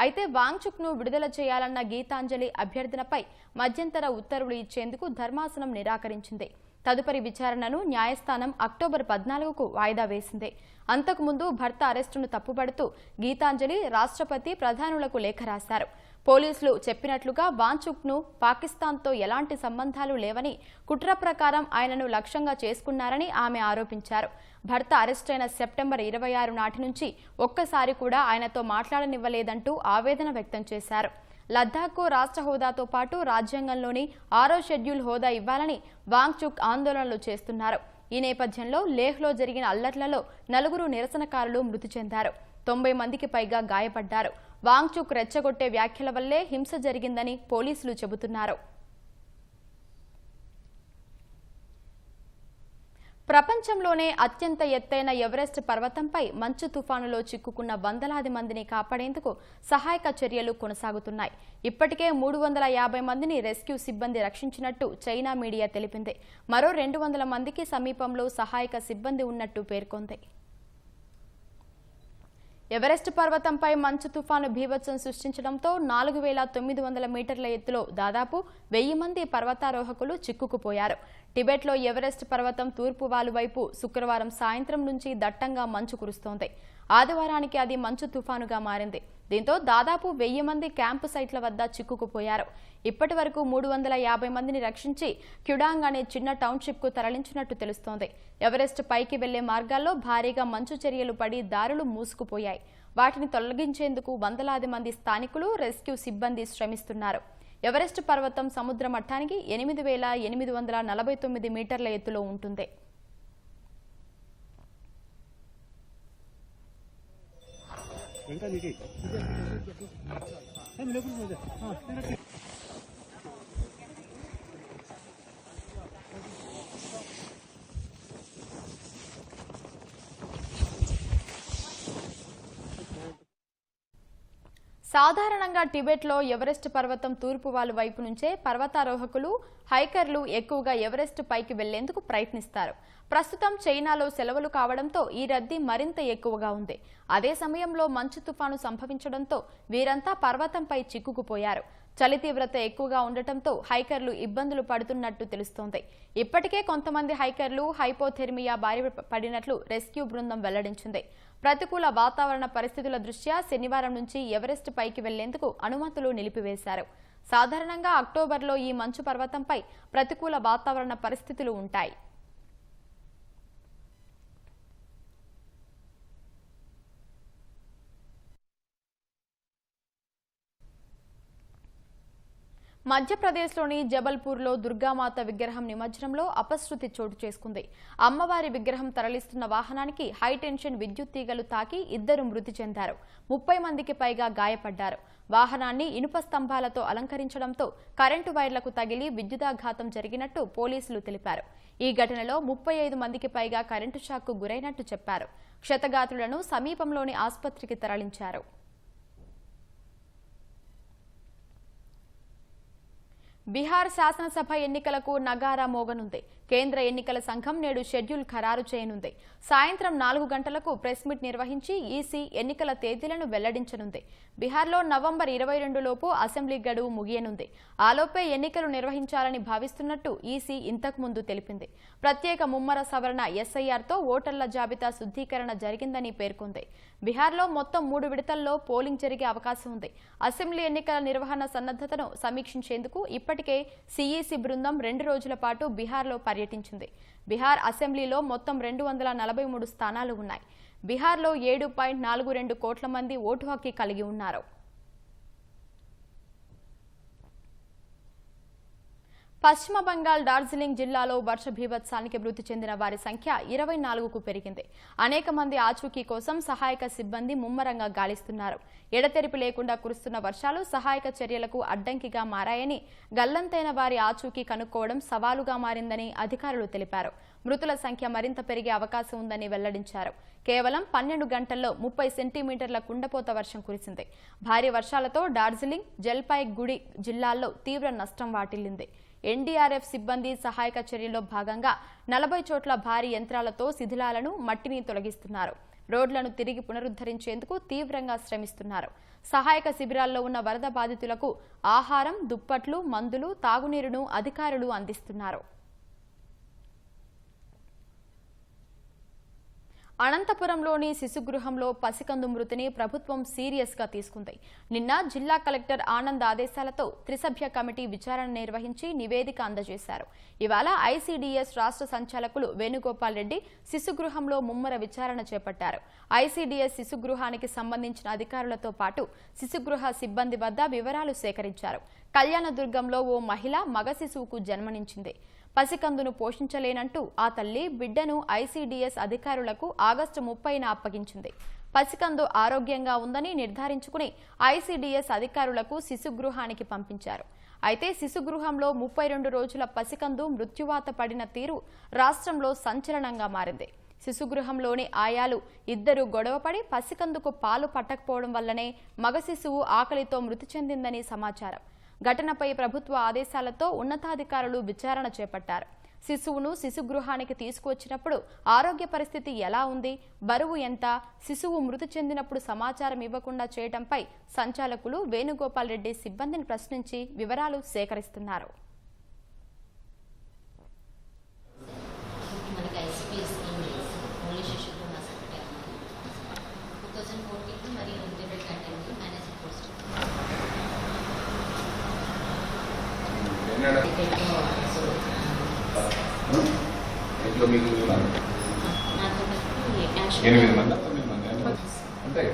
అయితే వాంగ్చుక్ ను విడుదల చేయాలన్న గీతాంజలి అభ్యర్థనపై మధ్యంతర ఉత్తర్వులు ఇచ్చేందుకు ధర్మాసనం నిరాకరించింది. తదుపరి విచారణను న్యాయస్థానం అక్టోబర్ 14కు వాయిదా వేసింది. అంతకుముందు భర్త అరెస్టును తప్పుపడుతూ గీతాంజలి రాష్ట్రపతి, ప్రధానులకు లేఖ రాశారు. పోలీసులు చెప్పినట్లుగా వాంగ్చుక్ ను పాకిస్తాన్తో ఎలాంటి సంబంధాలు లేవని, కుట్ర ప్రకారం ఆయనను లక్ష్యంగా చేసుకున్నారని ఆమె ఆరోపించారు. భర్త అరెస్టైన సెప్టెంబర్ 26 నాటి నుంచి ఒక్కసారి కూడా ఆయనతో మాట్లాడనివ్వలేదంటూ ఆవేదన వ్యక్తం చేశారు. లద్దాఖ్కు రాష్ట్ర హోదాతో పాటు రాజ్యాంగంలోని 6వ షెడ్యూల్ హోదా ఇవ్వాలని వాంగ్చుక్ ఆందోళనలు చేస్తున్నారు. ఈ నేపథ్యంలో లేహ్లో జరిగిన అల్లర్లలో 4 నిరసనకారులు మృతి చెందారు. 90 మందికి పైగా గాయపడ్డారు. వాంగ్చుక్ రెచ్చగొట్టే వ్యాఖ్యల వల్లే హింస జరిగిందని పోలీసులు చెబుతున్నారు. ప్రపంచంలోనే అత్యంత ఎత్తైన ఎవరెస్ట్ పర్వతంపై మంచు తుఫానులో చిక్కుకున్న వందలాది మందిని కాపాడేందుకు సహాయక చర్యలు కొనసాగుతున్నాయి. ఇప్పటికే 350 మందిని రెస్క్యూ సిబ్బంది రక్షించినట్టు చైనా మీడియా తెలిపింది. మరో 200 మందికి సమీపంలో సహాయక సిబ్బంది ఉన్నట్టు పేర్కొంది. ఎవరెస్ట్ పర్వతంపై మంచు తుఫాను బీభత్సం సృష్టించడంతో 4900 మీటర్ల ఎత్తులో దాదాపు 1000 మంది పర్వతారోహకులు చిక్కుకుపోయారు. టిబెట్లో ఎవరెస్ట్ పర్వతం తూర్పు వాలు వైపు శుక్రవారం సాయంత్రం నుంచి దట్టంగా మంచు కురుస్తోంది. ఆదివారానికి అది మంచు తుఫానుగా మారింది. దీంతో దాదాపు 1000 మంది క్యాంపు సైట్ల వద్ద చిక్కుకుపోయారు. ఇప్పటి వరకు 350 మందిని రక్షించి క్యుడాంగ్ అనే చిన్న టౌన్షిప్కు తరలించినట్టు తెలుస్తోంది. ఎవరెస్ట్ పైకి వెళ్లే మార్గాల్లో భారీగా మంచు చర్యలు పడి దారులు మూసుకుపోయాయి. వాటిని తొలగించేందుకు వందలాది మంది స్థానికులు, రెస్క్యూ సిబ్బంది శ్రమిస్తున్నారు. ఎవరెస్ట్ పర్వతం సముద్ర మట్టానికి 8849 మీటర్ల ఎత్తులో ఉంటుంది. సాధారణంగా టిబెట్లో ఎవరెస్ట్ పర్వతం తూర్పు వాలు వైపు నుంచే పర్వతారోహకులు హైకర్లు ఎక్కువగా ఎవరెస్ట్ పైకి వెళ్లేందుకు ప్రయత్నిస్తారు. ప్రస్తుతం చైనాలో సెలవులు కావడంతో ఈ రద్దీ మరింత ఎక్కువగా ఉంది. అదే సమయంలో మంచు తుఫాను సంభవించడంతో వీరంతా పర్వతంపై చిక్కుకుపోయారు. చలి తీవ్రత ఎక్కువగా ఉండటంతో హైకర్లు ఇబ్బందులు పడుతున్నట్టు తెలుస్తోంది. ఇప్పటికే కొంతమంది హైకర్లు హైపోథెర్మియా బారి పడినట్లు రెస్క్యూ బృందం వెల్లడించింది. ప్రతికూల వాతావరణ పరిస్థితుల దృష్ట్యా శనివారం నుంచి ఎవరెస్ట్ పైకి వెళ్లేందుకు అనుమతులు నిలిపివేశారు. సాధారణంగా అక్టోబర్లో ఈ మంచు పర్వతంపై ప్రతికూల వాతావరణ పరిస్థితులు ఉంటాయి. మధ్యప్రదేశ్లోని జబల్పూర్లో దుర్గామాత విగ్రహం నిమజ్జనంలో అపశృతి చోటు చేసుకుంది. అమ్మవారి విగ్రహం తరలిస్తున్న వాహనానికి హైటెన్షన్ విద్యుత్ తీగలు తాకి 2 మృతి చెందారు. 30 మందికి పైగా గాయపడ్డారు. వాహనాన్ని ఇనుప స్తంభాలతో అలంకరించడంతో కరెంటు వైర్లకు తగిలి విద్యుదాఘాతం జరిగినట్టు పోలీసులు తెలిపారు. ఈ ఘటనలో 35 మందికి పైగా కరెంటు షాక్కు గురైనట్టు చెప్పారు. క్షతగాత్రులను సమీపంలోని ఆసుపత్రికి తరలించారు. బీహార్ శాసనసభ ఎన్నికలకు నగారా మోగనుంది. కేంద్ర ఎన్నికల సంఘం నేడు షెడ్యూల్ ఖరారు చేయనుంది. సాయంత్రం 4 గంటలకు ప్రెస్ మీట్ నిర్వహించి ఈసీ ఎన్నికల తేదీలను వెల్లడించనుంది. బీహార్లో నవంబర్ 22 లోపు అసెంబ్లీ గడువు ముగియనుంది. ఆలోపే ఎన్నికలు నిర్వహించాలని భావిస్తున్నట్టు ఈసీ ఇంతకుముందు తెలిపింది. ప్రత్యేక ముమ్మర సవరణ ఎస్ఐఆర్తో ఓటర్ల జాబితా శుద్ధీకరణ జరిగిందని పేర్కొంది. బీహార్లో మొత్తం 3 విడతల్లో పోలింగ్ జరిగే అవకాశం ఉంది. అసెంబ్లీ ఎన్నికల నిర్వహణ సన్నద్ధతను సమీక్షించేందుకు ఇప్పటికే సిఈసి బృందం 2 రోజుల పాటు బీహార్లో పర్యటించింది. బీహార్ అసెంబ్లీలో మొత్తం 243 స్థానాలు ఉన్నాయి. బీహార్లో 7.42 కోట్ల మంది ఓటు హక్కు కలిగి ఉన్నారు. పశ్చిమ బంగాల్ డార్జిలింగ్ జిల్లాలో వర్ష బీభత్సానికి మృతి చెందిన వారి సంఖ్య 24కు పెరిగింది. అనేక మంది ఆచూకీ కోసం సహాయక సిబ్బంది ముమ్మరంగా గాలిస్తున్నారు. ఎడతెరిపి లేకుండా కురుస్తున్న వర్షాలు సహాయక చర్యలకు అడ్డంకిగా మారాయని, గల్లంతైన వారి ఆచూకీ కనుక్కోవడం సవాలుగా మారిందని అధికారులు తెలిపారు. మృతుల సంఖ్య మరింత పెరిగే అవకాశం ఉందని వెల్లడించారు. కేవలం 12 గంటల్లో 30 సెంటీమీటర్ల కుండపోత వర్షం కురిసింది. భారీ వర్షాలతో డార్జిలింగ్, జల్పాయ్గుడి జిల్లాల్లో తీవ్ర నష్టం వాటిల్లింది. ఎన్డీఆర్ఎఫ్ సిబ్బంది సహాయక చర్యల్లో భాగంగా 40 చోట్ల భారీ యంత్రాలతో శిథిలాలను, మట్టిని తొలగిస్తున్నారు. రోడ్లను తిరిగి పునరుద్ధరించేందుకు తీవ్రంగా శ్రమిస్తున్నారు. సహాయక శిబిరాల్లో ఉన్న వరద బాధితులకు ఆహారం, దుప్పట్లు, మందులు, తాగునీరును అధికారులు అందిస్తున్నారు. అనంతపురంలోని శిశుగృహంలో పసికందు మృతిని ప్రభుత్వం సీరియస్ గా తీసుకుంది. నిన్న జిల్లా కలెక్టర్ ఆనంద్ ఆదేశాలతో త్రిసభ్య కమిటీ విచారణ నిర్వహించి నివేదిక అందజేశారు. ఇవాళ ఐసీడీఎస్ రాష్ట్ర సంచాలకులు వేణుగోపాల్ రెడ్డి శిశుగృహంలో ముమ్మర విచారణ చేపట్టారు. ఐసీడీఎస్ శిశుగృహానికి సంబంధించిన అధికారులతో పాటు శిశుగృహ సిబ్బంది వద్ద వివరాలు సేకరించారు. కళ్యాణదుర్గంలో ఓ మహిళ మగ శిశువుకు జన్మనించింది. పసికందును పోషించలేనంటూ ఆ తల్లి బిడ్డను ఐసీడీఎస్ అధికారులకు ఆగస్టు 30న అప్పగించింది. పసికందు ఆరోగ్యంగా ఉందని నిర్ధారించుకుని ఐసీడీఎస్ అధికారులకు శిశుగృహానికి పంపించారు. అయితే శిశుగృహంలో 32 రోజుల పసికందు మృత్యువాత పడిన తీరు రాష్ట్రంలో సంచలనంగా మారింది. శిశుగృహంలోని ఆయాలు 2 గొడవపడి పసికందుకు పాలు పట్టకపోవడం వల్లనే మగ శిశువు ఆకలితో మృతి చెందిందని సమాచారం. ఘటనపై ప్రభుత్వ ఆదేశాలతో ఉన్నతాధికారులు విచారణ చేపట్టారు. శిశువును శిశుగృహానికి తీసుకువచ్చినప్పుడు ఆరోగ్య పరిస్థితి ఎలా ఉంది, బరువు ఎంత, శిశువు మృతి చెందినప్పుడు సమాచారం ఇవ్వకుండా చేయడంపై సంచాలకులు వేణుగోపాల్ రెడ్డి సిబ్బందిని ప్రశ్నించి వివరాలు సేకరిస్తున్నారు. ఇంట్లో మీకు 8 మంది 9 మంది అంటే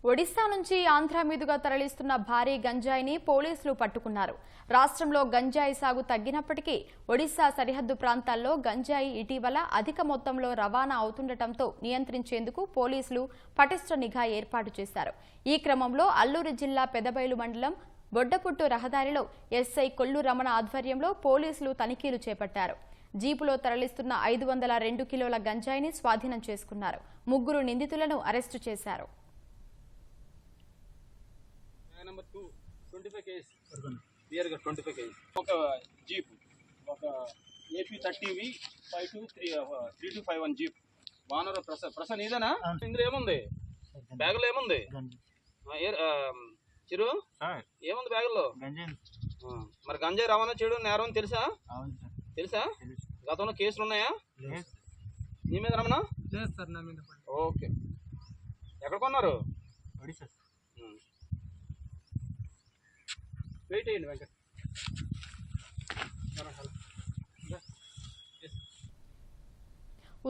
ఒడిశా నుంచి ఆంధ్ర మీదుగా తరలిస్తున్న భారీ గంజాయిని పోలీసులు పట్టుకున్నారు. రాష్ట్రంలో గంజాయి సాగు తగ్గినప్పటికీ ఒడిశా సరిహద్దు ప్రాంతాల్లో గంజాయి ఇటీవల అధిక మొత్తంలో రవాణా అవుతుండటంతో నియంత్రించేందుకు పోలీసులు పటిష్ట నిఘా ఏర్పాటు చేశారు. ఈ క్రమంలో అల్లూరు జిల్లా పెదబైలు మండలం బొడ్డపుట్టు రహదారిలో ఎస్ఐ కొల్లు రమణ ఆధ్వర్యంలో పోలీసులు తనిఖీలు చేపట్టారు. జీపులో తరలిస్తున్న 502 కిలోల గంజాయిని స్వాధీనం చేసుకున్నారు. 3 నిందితులను అరెస్టు చేశారు. నెంబర్ 25 కేజీ క్లియర్గా 25 కేజీ ఒక జీప్ ఒక ఏపీ 30వి 523251 జీప్ వానర్ ప్రసన్ ఇదేనా? ఇందులో ఏముంది? బ్యాగులో ఏముంది? చిరు ఏముంది బ్యాగుల్లో? మరి గంజాయి రవాణా చేయడం నేరం తెలుసా? తెలుసా? గతంలో కేసులు ఉన్నాయా నీ మీద? రమణ లేదు సార్, నా మీద. ఓకే, ఎక్కడ కొన్నారు? ఒడిశా. వెయిట్ చేయండి వెంకట్.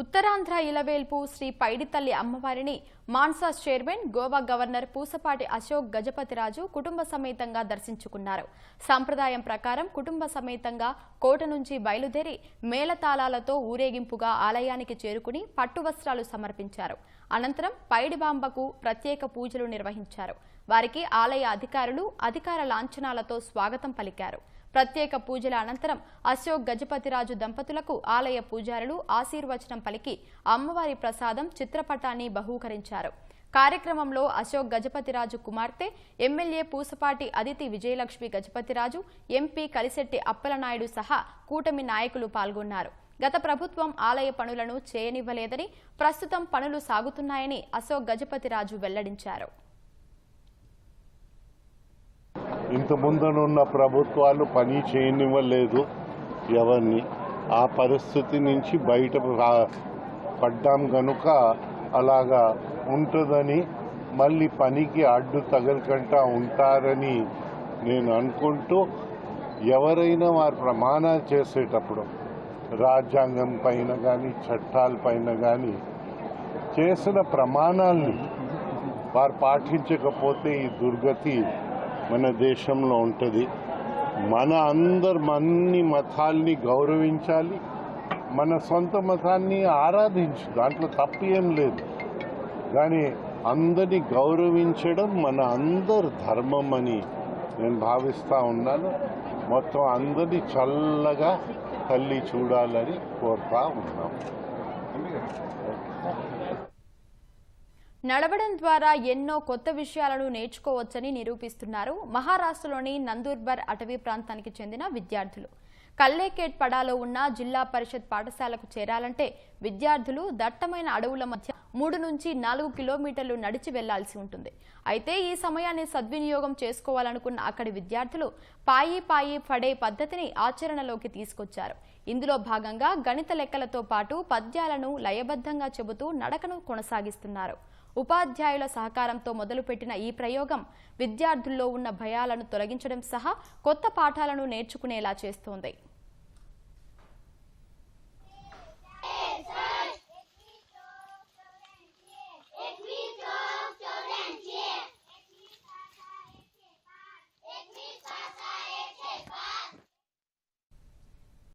ఉత్తరాంధ్ర ఇలవేల్పు శ్రీ పైడితల్లి అమ్మవారిని మాన్సాస్ చైర్మన్, గోవా గవర్నర్ పూసపాటి అశోక్ గజపతిరాజు కుటుంబ సమేతంగా దర్శించుకున్నారు. సంప్రదాయం ప్రకారం కుటుంబ సమేతంగా కోట నుంచి బయలుదేరి మేళతాళాలతో ఊరేగింపుగా ఆలయానికి చేరుకుని పట్టు వస్త్రాలు సమర్పించారు. అనంతరం పైడిబాంబకు ప్రత్యేక పూజలు నిర్వహించారు. వారికి ఆలయ అధికారులు అధికార లాంఛనాలతో స్వాగతం పలికారు. ప్రత్యేక పూజల అనంతరం అశోక్ గజపతిరాజు దంపతులకు ఆలయ పూజారులు ఆశీర్వచనం పలికి అమ్మవారి ప్రసాదం చిత్రపటాన్ని బహూకరించారు. కార్యక్రమంలో అశోక్ గజపతిరాజు కుమార్తె ఎమ్మెల్యే పూసపాటి అదితి విజయలక్ష్మి గజపతిరాజు, ఎంపీ కలిశెట్టి అప్పలనాయుడు సహా కూటమి నాయకులు పాల్గొన్నారు. గత ప్రభుత్వం ఆలయ పనులను చేయనివ్వలేదని, ప్రస్తుతం పనులు సాగుతున్నాయని అశోక్ గజపతిరాజు వెల్లడించారు. ఇంత ముందనున్న ప్రభుత్వాలు పని చేయనివ్వలేదు ఎవరిని. ఆ పరిస్థితి నుంచి బయట పడ్డాం కనుక అలాగా ఉంటుందని, మళ్ళీ పనికి అడ్డు తగలకుండా ఉంటారని నేను అనుకుంటూ, ఎవరైనా వారు ప్రమాణాలు చేసేటప్పుడు రాజ్యాంగం పైన కానీ చట్టాల పైన కానీ చేసిన ప్రమాణాలని వారు పాటించకపోతే ఈ దుర్గతి మన దేశంలో ఉంటుంది. అన్ని మతాల్ని గౌరవించాలి, మన సొంత మతాన్ని ఆరాధించు, దాంట్లో తప్పు ఏం లేదు. కానీ అందరినీ గౌరవించడం మన అందరి ధర్మం అని నేను భావిస్తూ ఉన్నాను. మొత్తం అందరినీ చల్లగా తల్లి చూడాలని కోరుతా ఉన్నాం. నడవడం ద్వారా ఎన్నో కొత్త విషయాలను నేర్చుకోవచ్చని నిరూపిస్తున్నారు మహారాష్ట్రలోని నందూర్బర్ అటవీ ప్రాంతానికి చెందిన విద్యార్థులు. కల్లేకేట్ పడాలో ఉన్న జిల్లా పరిషత్ పాఠశాలకు చేరాలంటే విద్యార్థులు దట్టమైన అడవుల మధ్య 3 నుంచి 4 కిలోమీటర్లు నడిచి వెళ్లాల్సి ఉంటుంది. అయితే ఈ సమయాన్ని సద్వినియోగం చేసుకోవాలనుకున్న అక్కడి విద్యార్థులు పాయి పాయి ఫడే పద్ధతిని ఆచరణలోకి తీసుకొచ్చారు. ఇందులో భాగంగా గణిత లెక్కలతో పాటు పద్యాలను లయబద్ధంగా చెబుతూ నడకను కొనసాగిస్తున్నారు. ఉపాధ్యాయుల సహకారంతో మొదలుపెట్టిన ఈ ప్రయోగం విద్యార్థుల్లో ఉన్న భయాలను తొలగించడం సహా కొత్త పాఠాలను నేర్చుకునేలా చేస్తోంది.